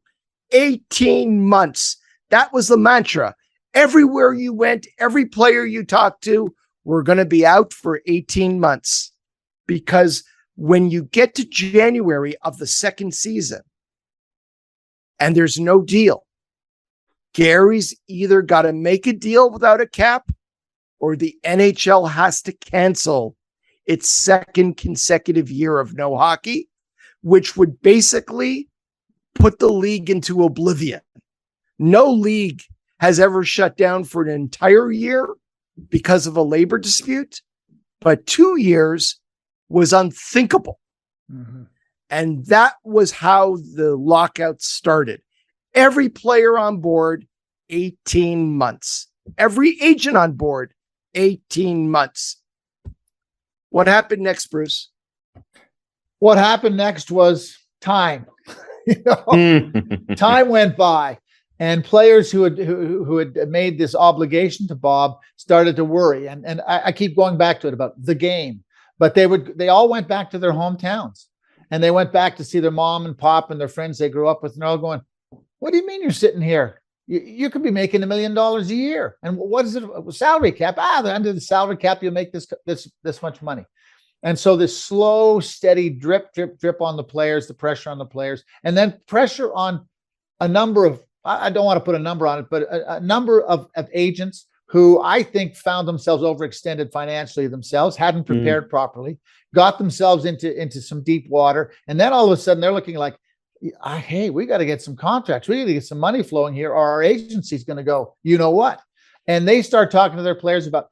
18 months. That was the mantra. Everywhere you went, every player you talked to, we're going to be out for 18 months. Because when you get to January of the second season and there's no deal, Gary's either got to make a deal without a cap or the NHL has to cancel its second consecutive year of no hockey, which would basically put the league into oblivion. No league has ever shut down for an entire year because of a labor dispute, but 2 years was unthinkable. Mm-hmm. And that was how the lockout started. Every player on board, 18 months. Every agent on board, 18 months. What happened next, Bruce? What happened next was time. Time went by, and players who had made this obligation to Bob started to worry. And I keep going back to it about the game, but they all went back to their hometowns, and they went back to see their mom and pop and their friends they grew up with, and they're all going, "What do you mean you're sitting here? You could be making $1 million a year. And what is it? Salary cap? Under the salary cap, you'll make this much money." And so this slow, steady drip on the players, the pressure on the players, and then pressure on a number of, I don't want to put a number on it, but a number of agents who I think found themselves overextended financially themselves, hadn't prepared properly, got themselves into some deep water. And then all of a sudden they're looking like, hey, we got to get some contracts. We got to get some money flowing here, or our agency's going to go, you know what? And they start talking to their players about,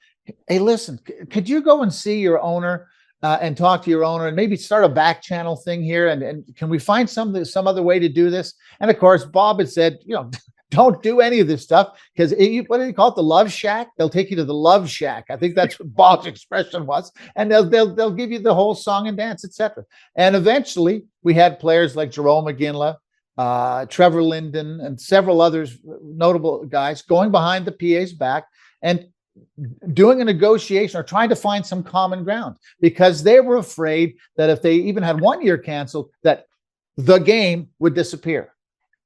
hey, listen, could you go and see your owner and talk to your owner and maybe start a back channel thing here? And can we find some other way to do this? And of course, Bob had said, don't do any of this stuff, because what do they call it? The love shack? They'll take you to the love shack. I think that's what Bob's expression was. And they'll give you the whole song and dance, etc. And eventually we had players like Jerome McGinley, Trevor Linden, and several others, notable guys, going behind the PA's back and doing a negotiation or trying to find some common ground, because they were afraid that if they even had 1 year canceled, that the game would disappear.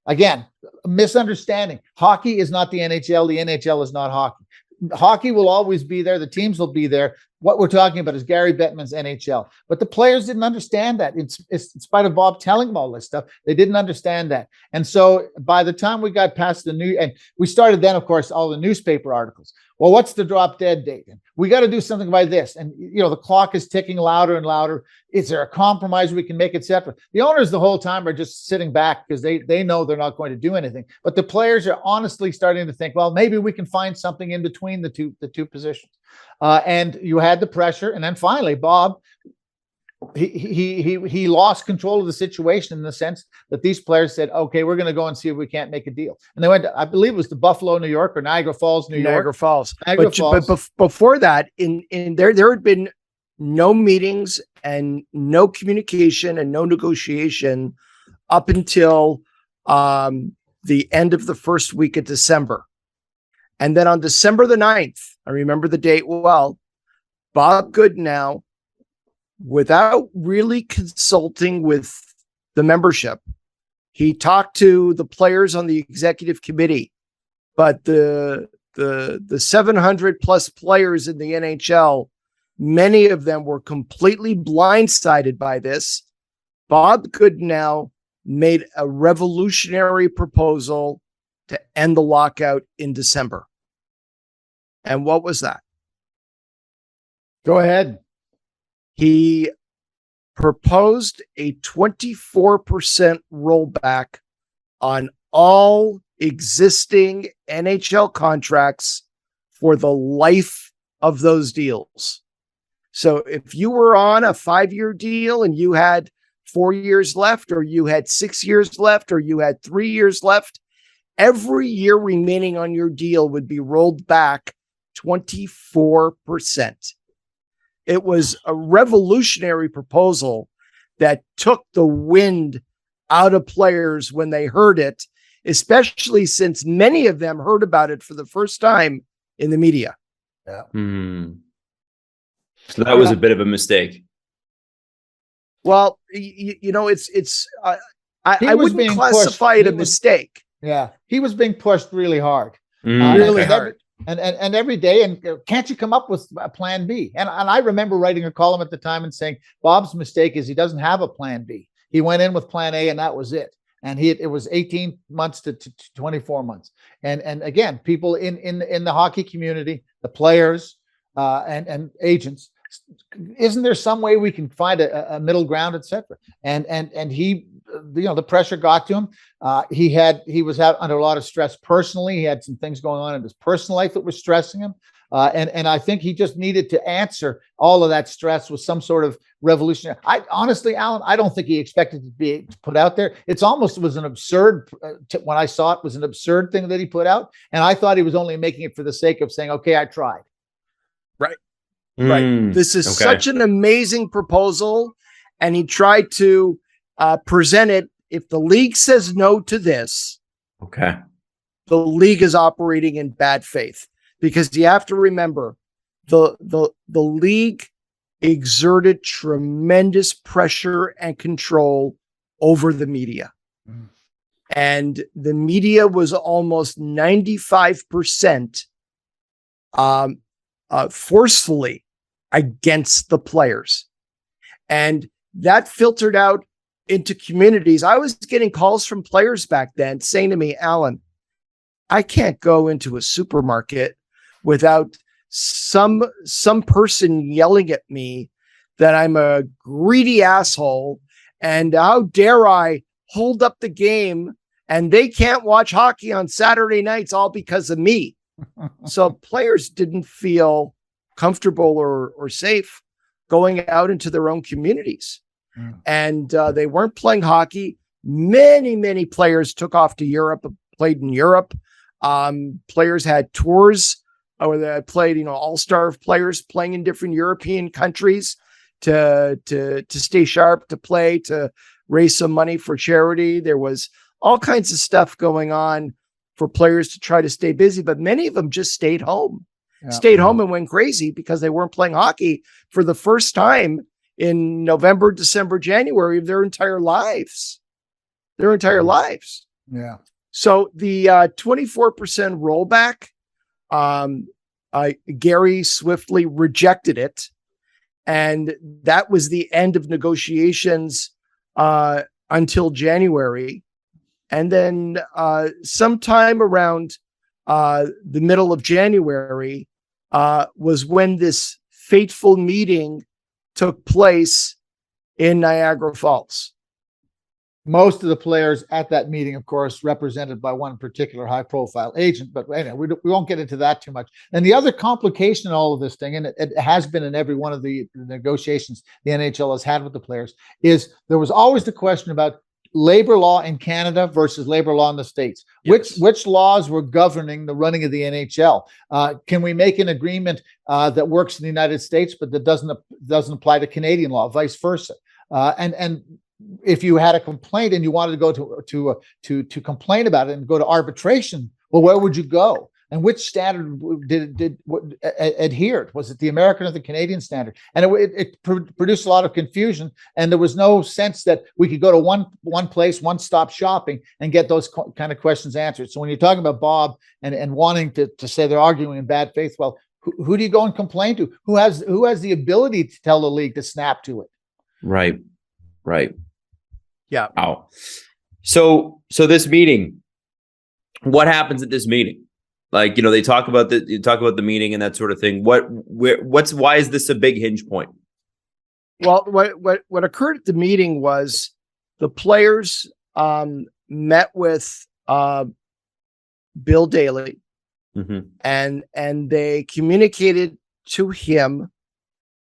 Again, a misunderstanding. Hockey is not the NHL. The NHL is not hockey. Hockey will always be there. The teams will be there. What we're talking about is Gary Bettman's NHL. But the players didn't understand that. In spite of Bob telling them all this stuff, they didn't understand that. And so by the time we got past and we started then, of course, all the newspaper articles. Well, what's the drop dead date? And we got to do something by this. And, the clock is ticking louder and louder. Is there a compromise we can make, etc.? The owners the whole time are just sitting back because they know they're not going to do anything. But the players are honestly starting to think, well, maybe we can find something in between the two positions. And you had the pressure. And then finally, Bob, he lost control of the situation in the sense that these players said, okay, we're going to go and see if we can't make a deal. And they went, I believe it was to Buffalo, New York, or Niagara Falls, New York. Niagara Falls. But before that, in there had been no meetings and no communication and no negotiation up until the end of the first week of December. And then on December the 9th, I remember the date well, Bob Goodnow, without really consulting with the membership, he talked to the players on the executive committee, but the 700 plus players in the NHL, many of them were completely blindsided by this. Bob Goodnow made a revolutionary proposal to end the lockout in December. And what was that? Go ahead. He proposed a 24% rollback on all existing NHL contracts for the life of those deals. So if you were on a 5-year deal and you had 4 years left, or you had 6 years left, or you had 3 years left, every year remaining on your deal would be rolled back 24%. It was a revolutionary proposal that took the wind out of players when they heard it, especially since many of them heard about it for the first time in the media. Yeah. So that was a bit of a mistake. Well, I wouldn't classify it a mistake. Yeah, he was being pushed really hard. Really hard. And every day, and can't you come up with a plan B? And I remember writing a column at the time and saying, Bob's mistake is he doesn't have a plan B. He went in with plan A and that was it. And it was 18 months to 24 months. And again, people in the hockey community, the players and agents, isn't there some way we can find a middle ground, et cetera? And he, the pressure got to him. He was under a lot of stress personally. He had some things going on in his personal life that were stressing him. And I think he just needed to answer all of that stress with some sort of revolutionary. Honestly, Allan, I don't think he expected to be put out there. It was an absurd, when I saw it, was an absurd thing that he put out. And I thought he was only making it for the sake of saying, okay, I tried. Right. Right. This is such an amazing proposal. And he tried to present it. If the league says no to this, the league is operating in bad faith, because you have to remember the league exerted tremendous pressure and control over the media. And the media was almost 95% forcefully against the players. And that filtered out into communities. I was getting calls from players back then saying to me, Allan, I can't go into a supermarket without some person yelling at me that I'm a greedy asshole, and how dare I hold up the game, and they can't watch hockey on Saturday nights all because of me. So players didn't feel comfortable or safe going out into their own communities. And they weren't playing hockey. Many players took off to Europe, played in Europe. Players had tours where they played, all-star players playing in different European countries to stay sharp, to play, to raise some money for charity. There was all kinds of stuff going on for players to try to stay busy, but many of them just stayed home. Stayed home and went crazy because they weren't playing hockey for the first time in November, December, January of their entire lives. Yeah. So the 24% rollback, Gary swiftly rejected it. And that was the end of negotiations until January. And then sometime around the middle of January was when this fateful meeting took place in Niagara Falls. Most of the players at that meeting, of course, represented by one particular high-profile agent, but anyway, we won't get into that too much. And the other complication in all of this thing, and it has been in every one of the negotiations the NHL has had with the players, is there was always the question about labor law in Canada versus labor law in the States. Yes. Which laws were governing the running of the NHL? Can we make an agreement that works in the United States, but that doesn't apply to Canadian law, vice versa? And if you had a complaint and you wanted to go to complain about it and go to arbitration, well, where would you go? And which standard did adhered? Was it the American or the Canadian standard? And it produced a lot of confusion. And there was no sense that we could go to one place, one-stop shopping, and get those kind of questions answered. So when you're talking about Bob and wanting to say they're arguing in bad faith, well, who do you go and complain to? Who has the ability to tell the league to snap to it? Right. Yeah. Wow. So this meeting, what happens at this meeting? Like, they talk about the meeting and that sort of thing. Why is this a big hinge point? Well, what occurred at the meeting was the players met with Bill Daly, and they communicated to him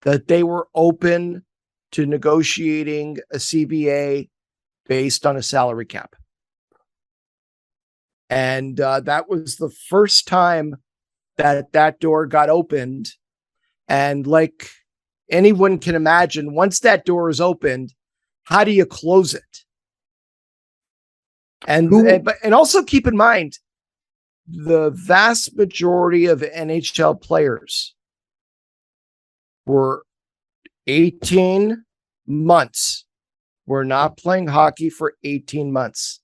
that they were open to negotiating a CBA based on a salary cap. And that was the first time that door got opened. And like anyone can imagine, once that door is opened, how do you close it? And also keep in mind, the vast majority of NHL players were 18 months. We're not playing hockey for 18 months.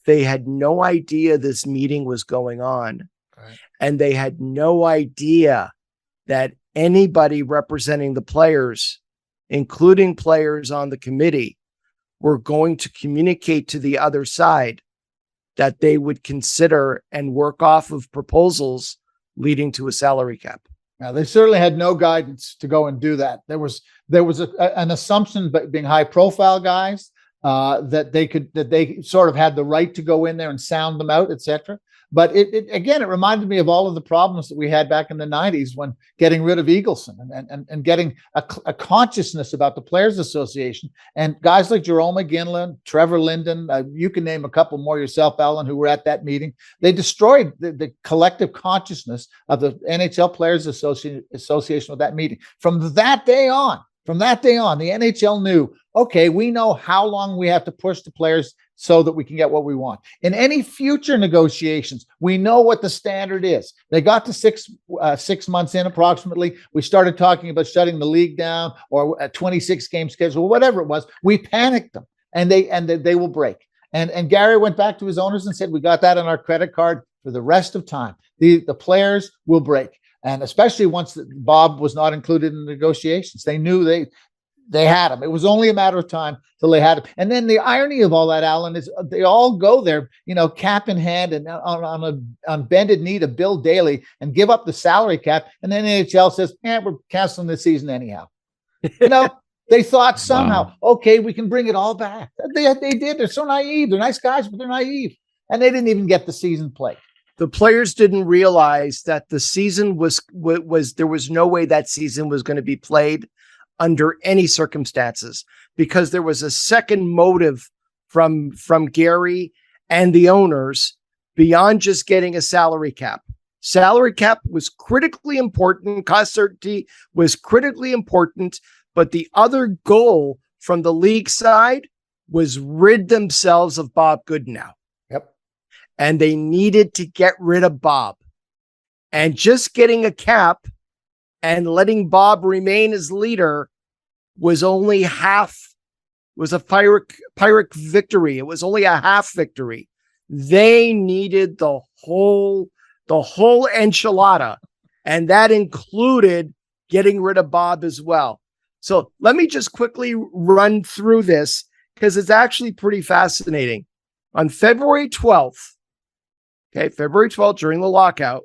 They had no idea this meeting was going on. Right. And they had no idea that anybody representing the players, including players on the committee, were going to communicate to the other side that they would consider and work off of proposals leading to a salary cap. Now, they certainly had no guidance to go and do that. There was an assumption, but being high profile guys, that they sort of had the right to go in there and sound them out, etc. But it reminded me of all of the problems that we had back in the 90s when getting rid of Eagleson and getting a consciousness about the Players Association. And guys like Jerome McGinley, Trevor Linden, you can name a couple more yourself, Allan, who were at that meeting. They destroyed the collective consciousness of the NHL Players Association with that meeting. From that day on, the NHL knew, okay, we know how long we have to push the players so that we can get what we want. In any future negotiations, we know what the standard is. They got to 6 months in approximately. We started talking about shutting the league down or a 26 game schedule, whatever it was. We panicked them, and they will break. And Gary went back to his owners and said, we got that on our credit card for the rest of time. The players will break. And especially once Bob was not included in the negotiations, they knew they had him. It was only a matter of time till they had him. And then the irony of all that, Allan, is they all go there, cap in hand and on bended knee to Bill Daly and give up the salary cap. And then NHL says, we're canceling the season anyhow. They thought somehow, okay, we can bring it all back. They did. They're so naive. They're nice guys, but they're naive. And they didn't even get the season played. The players didn't realize that the season was there was no way that season was going to be played under any circumstances, because there was a second motive from Gary and the owners beyond just getting a salary cap. Salary cap was critically important. Cost certainty was critically important. But the other goal from the league side was rid themselves of Bob Goodnow. Yep. And they needed to get rid of Bob. And just getting a cap and letting Bob remain as leader was only was a Pyrrhic victory. It was only a half victory. They needed the whole enchilada. And that included getting rid of Bob as well. So let me just quickly run through this because it's actually pretty fascinating. On February 12th, during the lockout,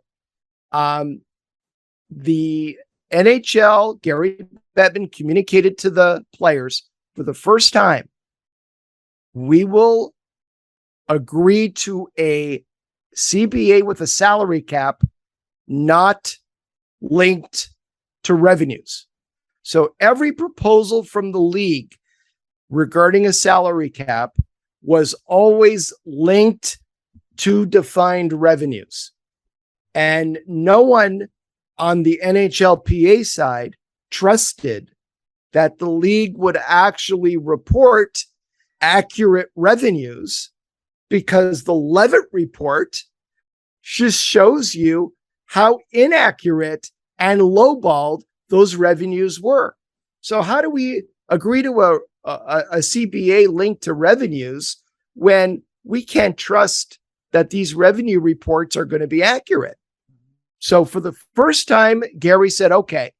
the NHL, Gary Bettman, communicated to the players for the first time, we will agree to a CBA with a salary cap not linked to revenues. So every proposal from the league regarding a salary cap was always linked to defined revenues. And no one on the NHLPA side trusted that the league would actually report accurate revenues, because the Levitt Report just shows you how inaccurate and lowballed those revenues were. So how do we agree to a CBA linked to revenues when we can't trust that these revenue reports are going to be accurate? So for the first time, Gary said, okay,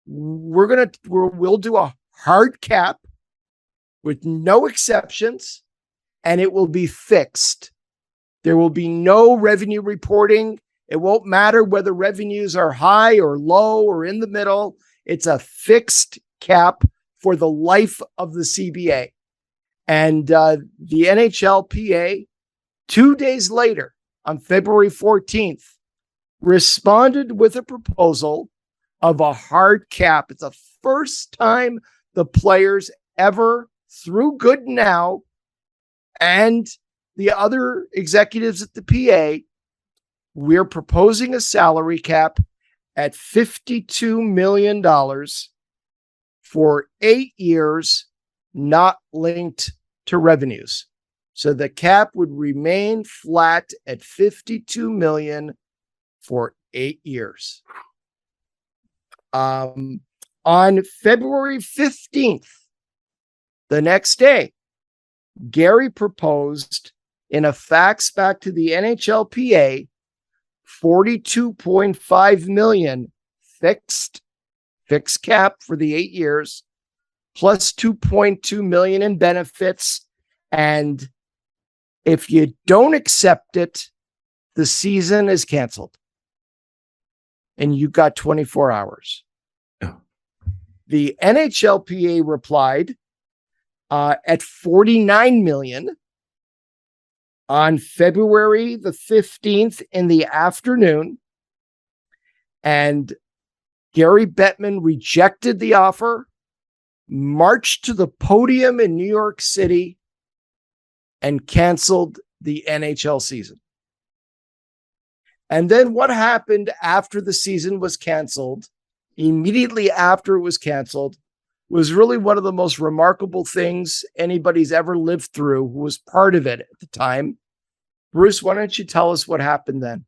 we'll do a hard cap with no exceptions, and it will be fixed. There will be no revenue reporting. It won't matter whether revenues are high or low or in the middle. It's a fixed cap for the life of the CBA. And the NHLPA, 2 days later, on February 14th, responded with a proposal of a hard cap. It's the first time the players ever, through Goodnow and the other executives at the PA, we're proposing a salary cap at $52 million for 8 years, not linked to revenues. So the cap would remain flat at $52 million for 8 years. On February 15th, the next day, Gary proposed in a fax back to the NHLPA $42.5 million fixed cap for the 8 years, plus $2.2 million in benefits. And if you don't accept it, the season is canceled. And you got 24 hours. The NHLPA replied at $49 million on February the 15th in the afternoon. And Gary Bettman rejected the offer, marched to the podium in New York City, and canceled the NHL season. And then what happened after the season was canceled, immediately after it was canceled, was really one of the most remarkable things anybody's ever lived through who was part of it at the time. Bruce, why don't you tell us what happened then?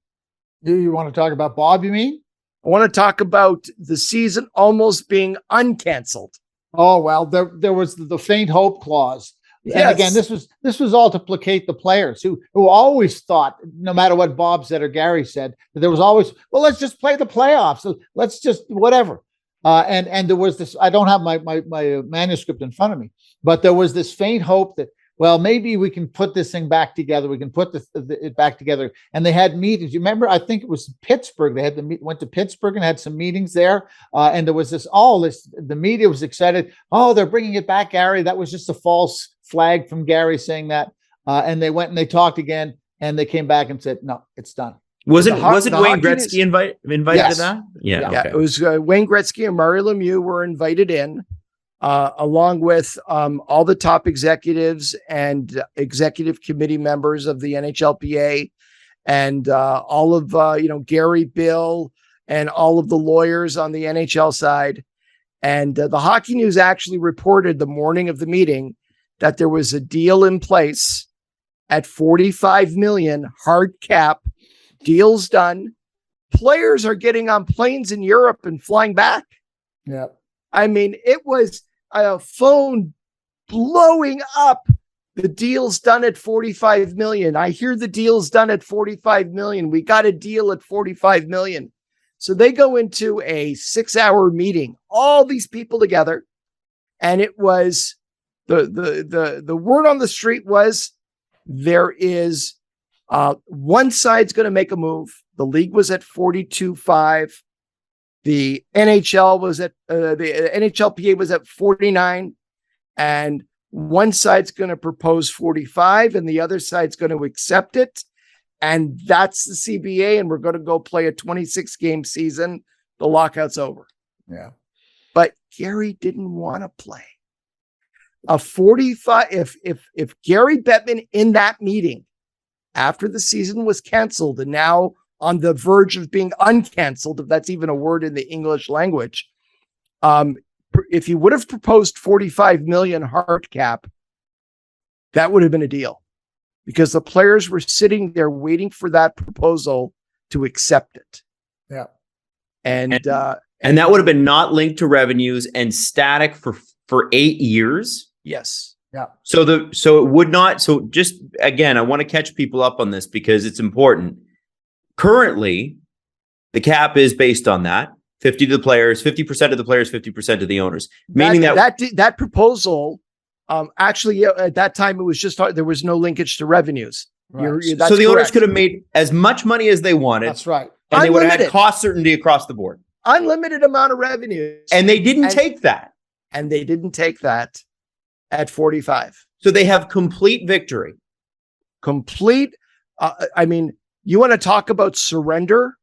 Do you want to talk about Bob, you mean? I want to talk about the season almost being uncanceled. Oh, well, there was the faint hope clause. Yes. And again, this was all to placate the players who always thought, no matter what Bob said or Gary said, that there was always, well, let's just play the playoffs. So let's just whatever. And there was this, I don't have my manuscript in front of me, but there was this faint hope that, well, maybe we can put this thing back together. We can put it back together. And they had meetings. You remember, I think it was Pittsburgh. They went to Pittsburgh and had some meetings there. And there was the media was excited. Oh, they're bringing it back, Gary. That was just a false flag from Gary saying that. And they went and they talked again and they came back and said, no, it's done. Wasn't Wayne Gretzky invited Yes. to that? Yeah. Yeah, Okay. it was Wayne Gretzky and Mario Lemieux were invited in, along with all the top executives and executive committee members of the NHLPA, and all of Gary, Bill, and all of the lawyers on the NHL side. And the Hockey News actually reported the morning of the meeting that there was a deal in place at $45 million hard cap. Deals done. Players are getting on planes in Europe and flying back. Yeah. I mean, it was a phone blowing up. The deal's done at $45 million. I hear the deal's done at $45 million. We got a deal at $45 million. So they go into a 6-hour meeting, all these people together. And it was the word on the street was there is one side's going to make a move. The league was at 42.5. The NHL was at the NHLPA was at 49, and one side's going to propose 45, and the other side's going to accept it, and that's the CBA. And we're going to go play a 26-game season. The lockout's over. Yeah, but Gary didn't want to play a 45. If Gary Bettman in that meeting, after the season was canceled and now on the verge of being uncanceled, if that's even a word in the English language, if he would have proposed 45 million hard cap, that would have been a deal, because the players were sitting there waiting for that proposal to accept it. Yeah. And that would have been not linked to revenues and static for 8 years. Yes. Yeah. So it would not. So just again, I want to catch people up on this because it's important. Currently, the cap is based on that 50 to the players, 50% of the players, 50% of the owners. Meaning that proposal, actually at that time it was just there was no linkage to revenues. Right. So the owners could have made as much money as they wanted. That's right. And Unlimited. they would have had cost certainty across the board. Unlimited amount of revenue. And they didn't take that. And they didn't take that at 45. So they have complete victory. Complete. I mean, you want to talk about surrender?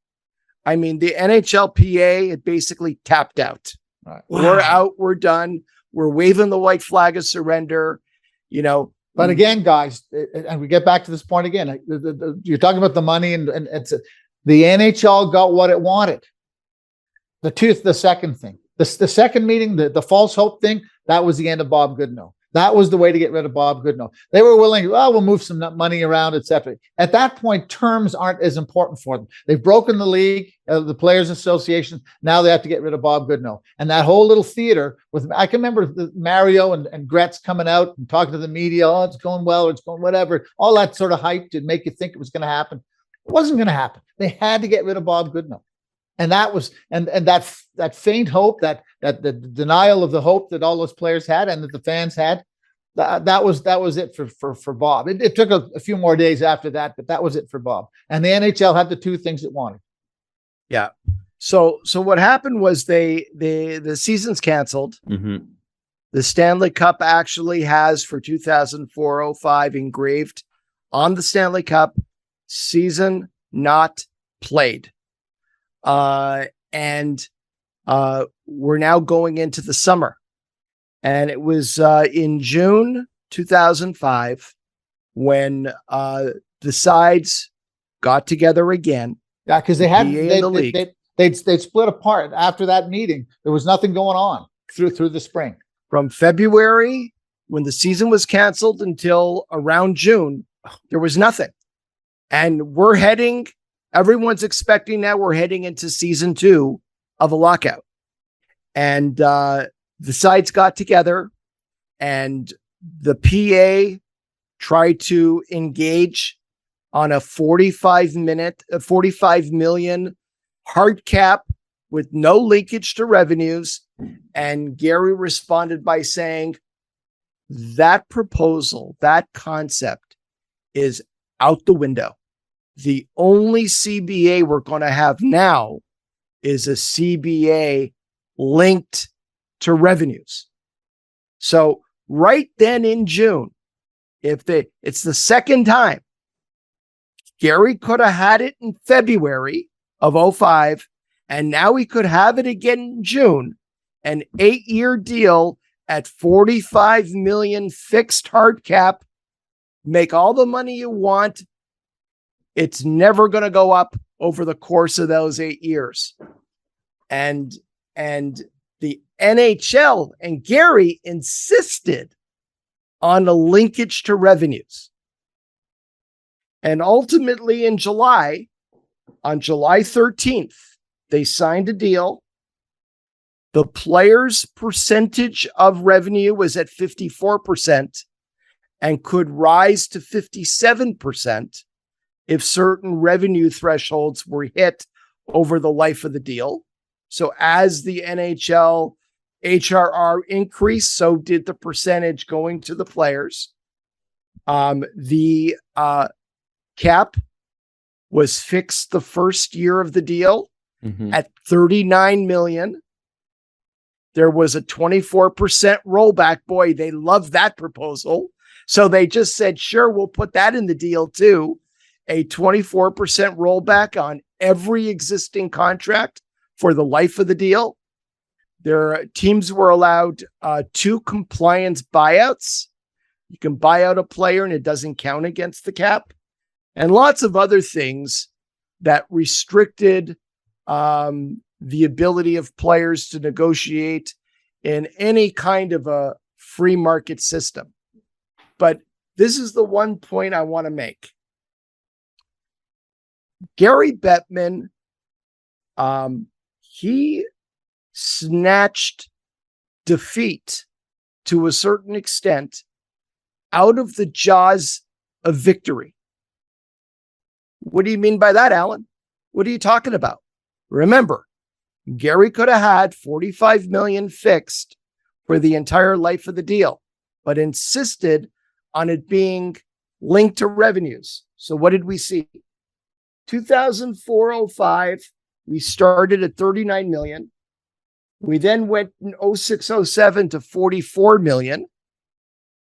I mean, the NHLPA, it basically tapped out. Right. Wow. We're out. We're done. We're waving the white flag of surrender, But again, guys, and we get back to this point again, you're talking about the money and it's the NHL got what it wanted. The second thing, the second meeting, the false hope thing, that was the end of Bob Goodnow. That was the way to get rid of Bob Goodnow. They were willing, we'll move some money around, etc. At that point, terms aren't as important for them. They've broken the league, the Players Association. Now they have to get rid of Bob Goodnow. And that whole little theater I can remember Mario and Gretz coming out and talking to the media. Oh, it's going well, or it's going whatever. All that sort of hype to make you think it was going to happen. It wasn't going to happen. They had to get rid of Bob Goodnow. And that was, and that faint hope, that the denial of the hope that all those players had and that the fans had, that was it for Bob. It took a few more days after that, but that was it for Bob. And the NHL had the two things it wanted. Yeah. So what happened was the season's canceled. Mm-hmm. The Stanley Cup actually has for 2004-05 engraved on the Stanley Cup, season not played. And we're now going into the summer. And it was in June 2005 when the sides got together again. Yeah, because they'd split apart after that meeting. There was nothing going on through the spring. From February, when the season was canceled, until around June, there was nothing. And everyone's expecting now we're heading into season 2 of a lockout. And the sides got together, and the PA tried to engage on a 45 million hard cap with no linkage to revenues. And Gary responded by saying, that proposal, that concept is out the window. The only CBA we're going to have now is a CBA linked to revenues. So right then in June, it's the second time. Gary could have had it in February of 2005, and now he could have it again in June. An 8-year deal at 45 million fixed hard cap. Make all the money you want. It's never going to go up over the course of those 8 years. And the NHL and Gary insisted on a linkage to revenues. And ultimately on July 13th, they signed a deal. The players' percentage of revenue was at 54% and could rise to 57% if certain revenue thresholds were hit over the life of the deal. So as the NHL HRR increased, so did the percentage going to the players. The cap was fixed the first year of the deal at $39 million. There was a 24% rollback. Boy, they loved that proposal. So they just said, sure, we'll put that in the deal too. A 24% rollback on every existing contract for the life of the deal. Their teams were allowed 2 compliance buyouts. You can buy out a player and it doesn't count against the cap. And lots of other things that restricted the ability of players to negotiate in any kind of a free market system. But this is the one point I want to make. Gary Bettman, he snatched defeat to a certain extent out of the jaws of victory. What do you mean by that, Allan? What are you talking about? Remember, Gary could have had 45 million fixed for the entire life of the deal, but insisted on it being linked to revenues. So what did we see? 2004-05, we started at 39 million. We then went in 06-07 to 44 million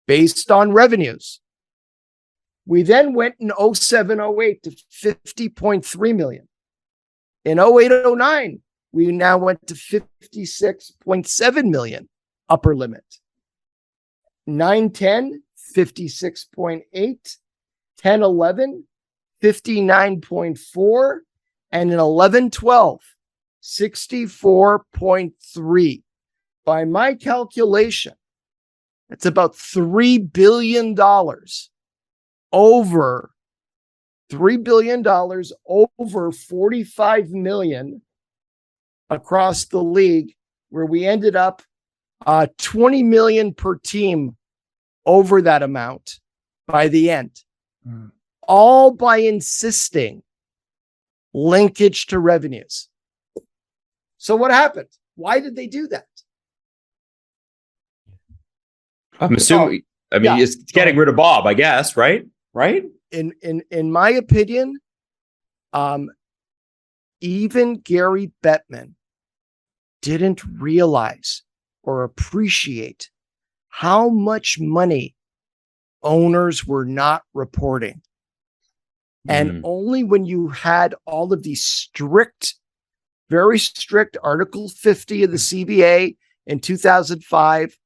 based on revenues. We then went in 07-08 to 50.3 million. In 08-09, we now went to 56.7 million upper limit. 9-10, 56.8, 10-11, 59.4, and in 11-12, 64.3. By my calculation, that's about $3 billion over $3 billion over 45 million across the league, where we ended up 20 million per team over that amount by the end. All by insisting linkage to revenues. So what happened? Why did they do that? I'm assuming, it's getting rid of Bob, I guess, right? Right? In my opinion, even Gary Bettman didn't realize or appreciate how much money owners were not reporting. And only when you had all of these strict, very strict Article 50 of the CBA in 2005,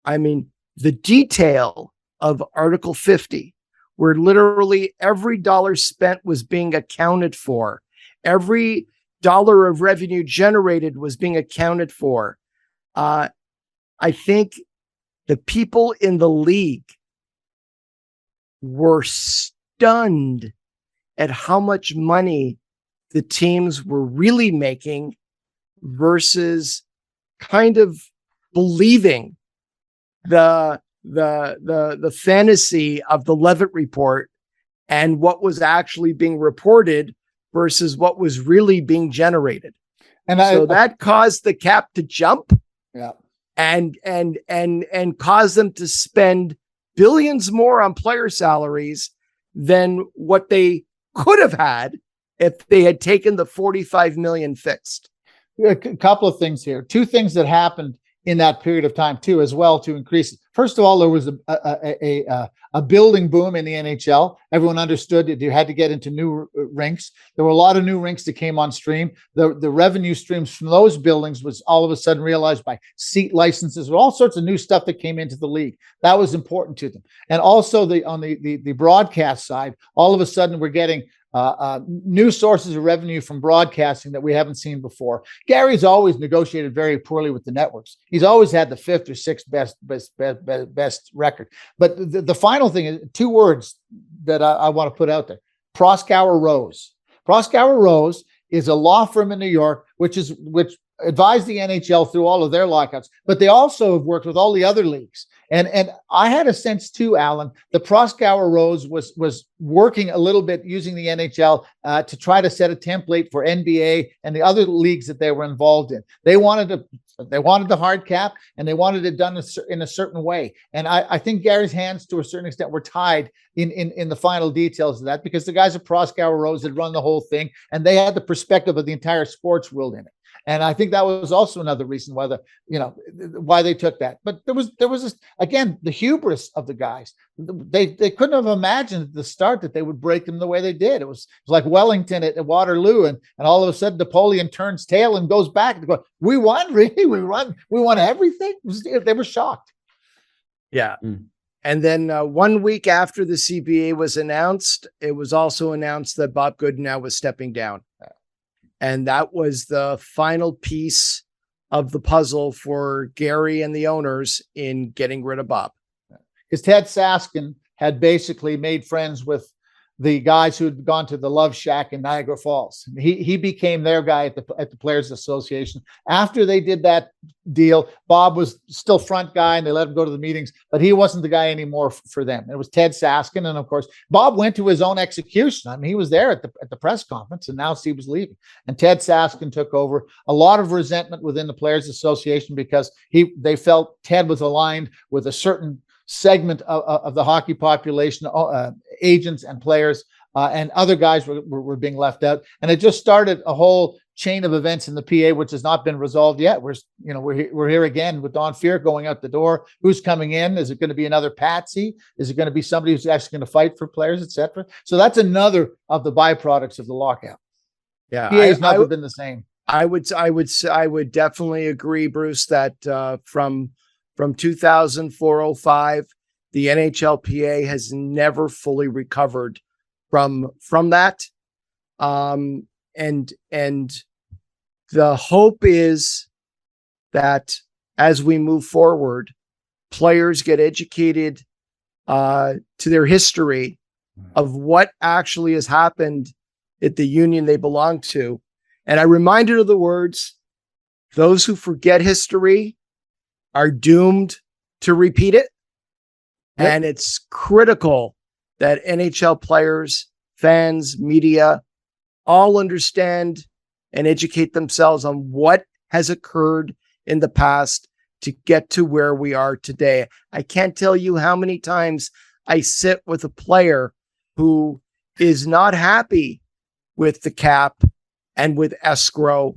I mean, the detail of Article 50, where literally every dollar spent was being accounted for, every dollar of revenue generated was being accounted for. I think the people in the league were stunned at how much money the teams were really making versus kind of believing the fantasy of the Levitt Report and what was actually being reported versus what was really being generated. And so that caused the cap to jump. Yeah. And cause them to spend billions more on player salaries than what they could have had if they had taken the 45 million fixed. A couple of things here. Two things that happened in that period of time too, as well, to increase it. First of all, there was a building boom in the NHL. Everyone understood that you had to get into new rinks. There were a lot of new rinks that came on stream. The revenue streams from those buildings was all of a sudden realized by seat licenses, all sorts of new stuff that came into the league. That was important to them. And also on the broadcast side, all of a sudden we're getting new sources of revenue from broadcasting that we haven't seen before. Gary's always negotiated very poorly with the networks. He's always had the fifth or sixth best record. But the final thing is two words that I want to put out there: Proskauer Rose. Proskauer Rose is a law firm in New York, which advised the NHL through all of their lockouts, but they also have worked with all the other leagues. And I had a sense too, Allan, the Proskauer Rose was working a little bit using the NHL to try to set a template for NBA and the other leagues that they were involved in. They wanted the hard cap, and they wanted it done in a certain way. And I think Gary's hands, to a certain extent, were tied in the final details of that, because the guys at Proskauer Rose had run the whole thing, and they had the perspective of the entire sports world in it. And I think that was also another reason why they took that. But there was this, again, the hubris of the guys. They couldn't have imagined at the start that they would break them the way they did. It was like Wellington at Waterloo, and all of a sudden Napoleon turns tail and goes back and goes, "We won, really? We won everything." They were shocked. Yeah. And then 1 week after the CBA was announced, it was also announced that Bob Goodnow was stepping down. And that was the final piece of the puzzle for Gary and the owners in getting rid of Bob. Because Ted Saskin had basically made friends with the guys who had gone to the Love Shack in Niagara Falls. He became their guy at the Players Association. After they did that deal, Bob was still front guy, and they let him go to the meetings, but he wasn't the guy anymore for them. It was Ted Saskin, and of course, Bob went to his own execution. I mean, he was there at the press conference, and now he was leaving. And Ted Saskin took over. A lot of resentment within the Players Association because they felt Ted was aligned with a certain segment of the hockey population, agents and players, and other guys were being left out. And it just started a whole chain of events in the PA, which has not been resolved yet. We're here again with Don Fear going out the door. Who's coming in? Is it going to be another patsy? Is it going to be somebody who's actually going to fight for players, etc.? So that's another of the byproducts of the lockout. Yeah, PA has never been the same. I would definitely agree, Bruce, that from 2004-05, the NHLPA has never fully recovered from that. And the hope is that as we move forward, players get educated to their history of what actually has happened at the union they belong to. And I reminded of the words, those who forget history are doomed to repeat it. Yep. And it's critical that NHL players, fans, media, all understand and educate themselves on what has occurred in the past to get to where we are today. I can't tell you how many times I sit with a player who is not happy with the cap and with escrow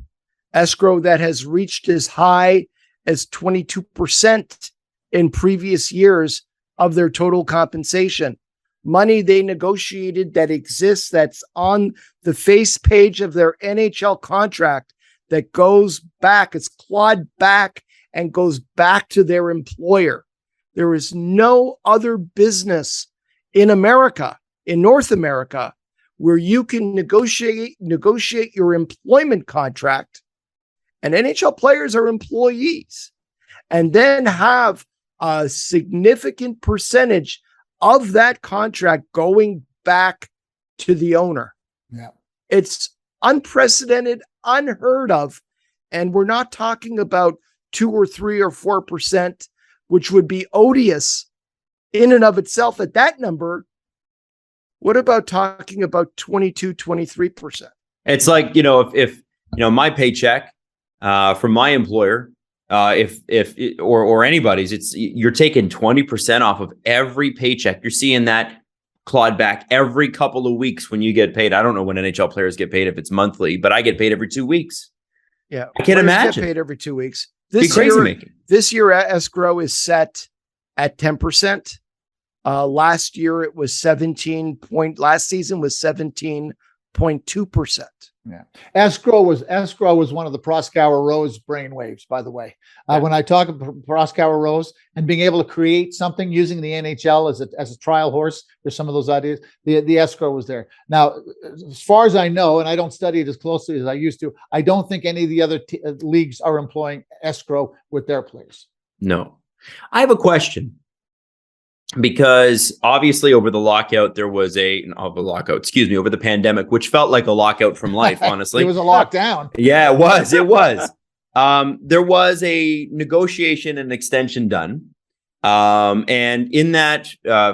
that has reached as high as 22% in previous years of their total compensation. Money they negotiated that exists, that's on the face page of their NHL contract, that goes back, it's clawed back and goes back to their employer. There is no other business in America, in North America, where you can negotiate your employment contract, and NHL players are employees, and then have a significant percentage of that contract going back to the owner. Yeah. It's unprecedented, unheard of. And we're not talking about 2 or 3 or 4%, which would be odious in and of itself at that number. What about talking about 22, 23%? It's like, if my paycheck from my employer, or anybody's, you're taking 20% off of every paycheck. You're seeing that clawed back every couple of weeks when you get paid. I don't know when NHL players get paid, if it's monthly, but I get paid every 2 weeks. Yeah, I can't imagine. Get paid every 2 weeks. This year, escrow is set at 10%. Last year it was 17 point. Last season was 17.2%. Yeah, escrow was one of the Proskauer Rose brainwaves, by the way. When I talk about Proskauer Rose and being able to create something using the NHL as a trial horse for some of those ideas, the escrow was there. Now, as far as I know, and I don't study it as closely as I used to, I don't think any of the other leagues are employing escrow with their players. No. I have a question. Because obviously over the lockout, there was over the pandemic, which felt like a lockout from life, honestly. It was a lockdown. Yeah, it was. There was a negotiation and extension done. And in that,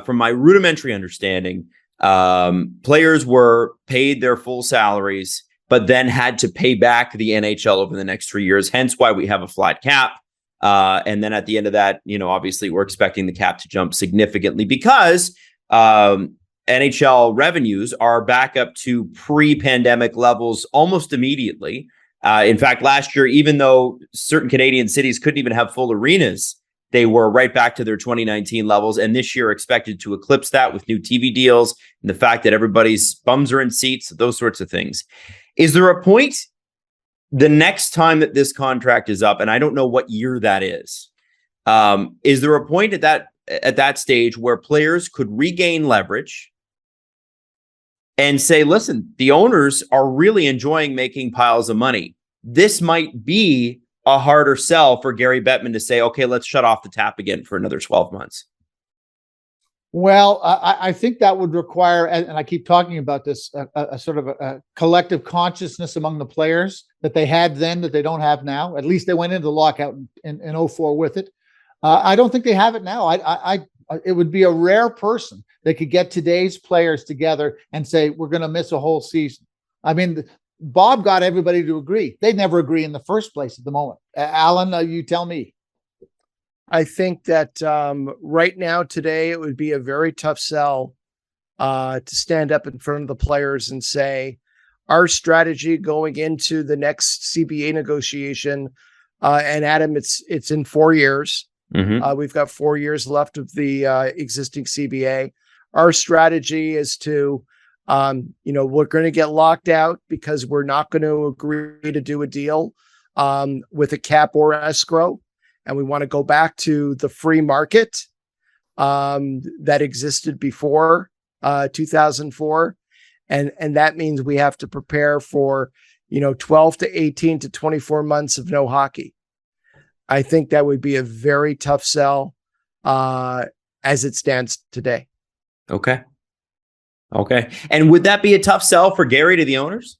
from my rudimentary understanding, players were paid their full salaries, but then had to pay back the NHL over the next 3 years, hence why we have a flat cap. And then at the end of that, obviously we're expecting the cap to jump significantly because NHL revenues are back up to pre-pandemic levels almost immediately. In fact, last year, even though certain Canadian cities couldn't even have full arenas, they were right back to their 2019 levels. And this year expected to eclipse that with new TV deals and the fact that everybody's bums are in seats, those sorts of things. Is there a point the next time that this contract is up, and I don't know what year that is there a point at that stage where players could regain leverage and say, listen, the owners are really enjoying making piles of money. This might be a harder sell for Gary Bettman to say, okay, let's shut off the tap again for another 12 months. Well, I think that would require, and I keep talking about this, a sort of a collective consciousness among the players that they had then that they don't have now. At least they went into the lockout in 2004 with it. I don't think they have it now. It would be a rare person that could get today's players together and say, we're going to miss a whole season. I mean, Bob got everybody to agree. They never agree in the first place at the moment. Allan, you tell me. I think that right now, today, it would be a very tough sell to stand up in front of the players and say, our strategy going into the next CBA negotiation, and Adam, it's in 4 years. Mm-hmm. We've got 4 years left of the existing CBA. Our strategy is to, we're going to get locked out because we're not going to agree to do a deal with a cap or escrow. And we want to go back to the free market that existed before 2004. And that means we have to prepare for, 12 to 18 to 24 months of no hockey. I think that would be a very tough sell as it stands today. Okay. And would that be a tough sell for Gary to the owners?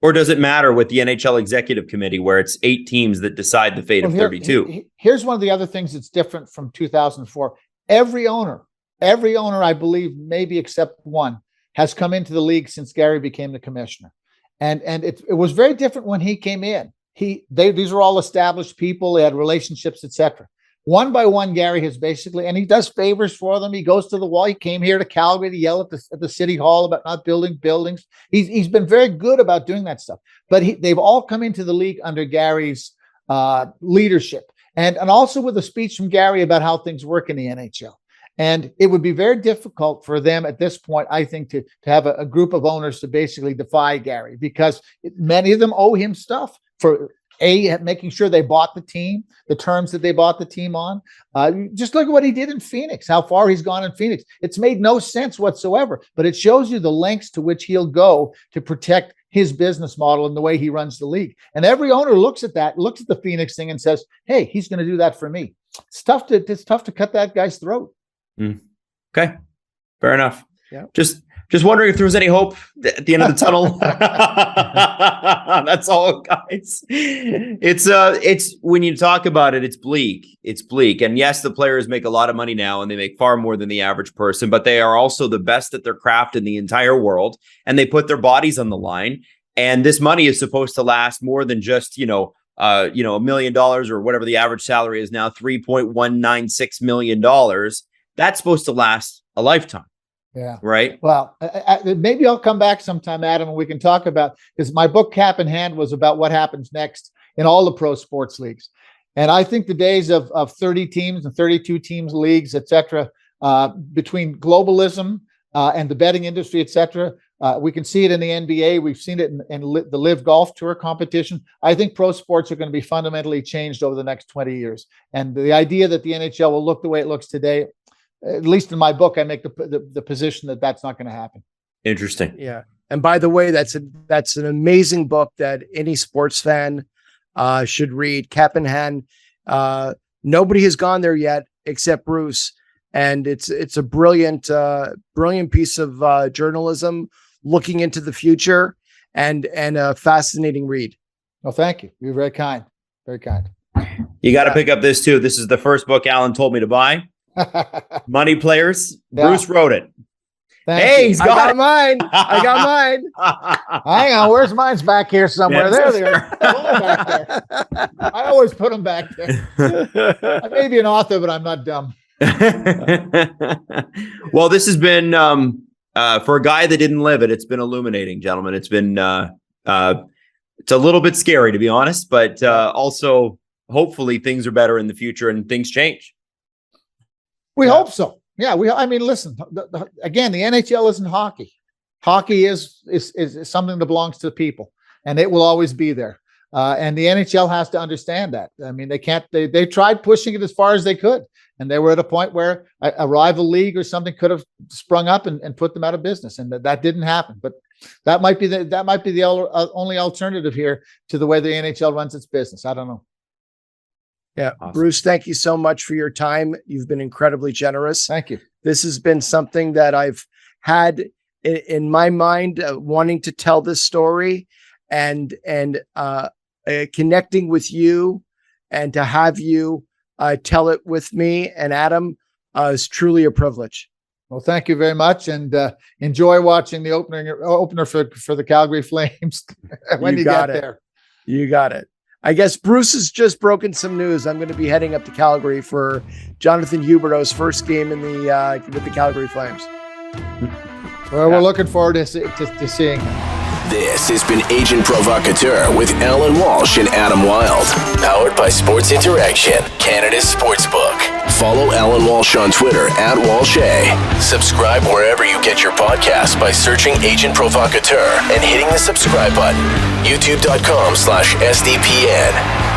Or does it matter with the NHL Executive Committee where it's 8 teams that decide the fate of 32? Here's one of the other things that's different from 2004. Every owner, I believe, maybe except one, has come into the league since Gary became the commissioner. And it was very different when he came in. These are all established people. They had relationships, etc. One by one, Gary has basically, and he does favors for them. He goes to the wall. He came here to Calgary to yell at the city hall about not building buildings. He's been very good about doing that stuff. But they've all come into the league under Gary's leadership. and also with a speech from Gary about how things work in the NHL. And it would be very difficult for them at this point, I think, to have a group of owners to basically defy Gary, because many of them owe him stuff for making sure they bought the team, the terms that they bought the team on. Just look at what he did in Phoenix, how far he's gone in Phoenix. It's made no sense whatsoever, but it shows you the lengths to which he'll go to protect his business model and the way he runs the league. And every owner looks at the Phoenix thing and says, hey, he's going to do that for me. It's tough to cut that guy's throat. Okay, fair enough. Yeah. Just wondering if there was any hope at the end of the tunnel. That's all, guys. It's when you talk about it, it's bleak. It's bleak. And yes, the players make a lot of money now, and they make far more than the average person, but they are also the best at their craft in the entire world, and they put their bodies on the line. And this money is supposed to last more than just, $1 million or whatever the average salary is now, $3.196 million. That's supposed to last a lifetime. Yeah. Right. Well, maybe I'll come back sometime, Adam, and we can talk about, because my book Cap in Hand was about what happens next in all the pro sports leagues. And I think the days of 30 teams and 32 teams leagues, et cetera, between globalism and the betting industry, et cetera, we can see it in the NBA. We've seen it in the Live Golf Tour competition. I think pro sports are going to be fundamentally changed over the next 20 years. And the idea that the NHL will look the way it looks today, at least in my book, I make the position that that's not going to happen. Interesting. Yeah. And by the way, that's an amazing book that any sports fan should read. Cap in Hand. Nobody has gone there yet except Bruce. And it's a brilliant piece of journalism looking into the future, and a fascinating read. Well, thank you. You're very kind. Very kind. You got to pick up this too. This is the first book Allan told me to buy. Money Players. Yeah. Bruce wrote it. He's got mine. I got mine. Hang on, where's mine's back here somewhere? Yes. There they are. Back there. I always put them back there. I may be an author, but I'm not dumb. Well, this has been for a guy that didn't live it. It's been illuminating, gentlemen. It's been it's a little bit scary, to be honest, but also hopefully things are better in the future and things change. We hope so. Yeah, listen. Again, the NHL isn't hockey. Hockey is something that belongs to the people, and it will always be there. And the NHL has to understand that. I mean, they can't. They tried pushing it as far as they could, and they were at a point where a rival league or something could have sprung up and put them out of business, and that didn't happen. But that might be the only alternative here to the way the NHL runs its business. I don't know. Yeah. Awesome. Bruce, thank you so much for your time. You've been incredibly generous. Thank you. This has been something that I've had in my mind, wanting to tell this story and connecting with you, and to have you tell it with me and Adam is truly a privilege. Well, thank you very much, and enjoy watching the opener for the Calgary Flames when you get there. You got it. I guess Bruce has just broken some news. I'm going to be heading up to Calgary for Jonathan Huberdeau's first game with the Calgary Flames. Well, we're looking forward to seeing him. This has been Agent Provocateur with Allan Walsh and Adam Wylde. Powered by Sports Interaction, Canada's sportsbook. Follow Allan Walsh on Twitter @WalshA. Subscribe wherever you get your podcasts by searching Agent Provocateur and hitting the subscribe button. YouTube.com/SDPN.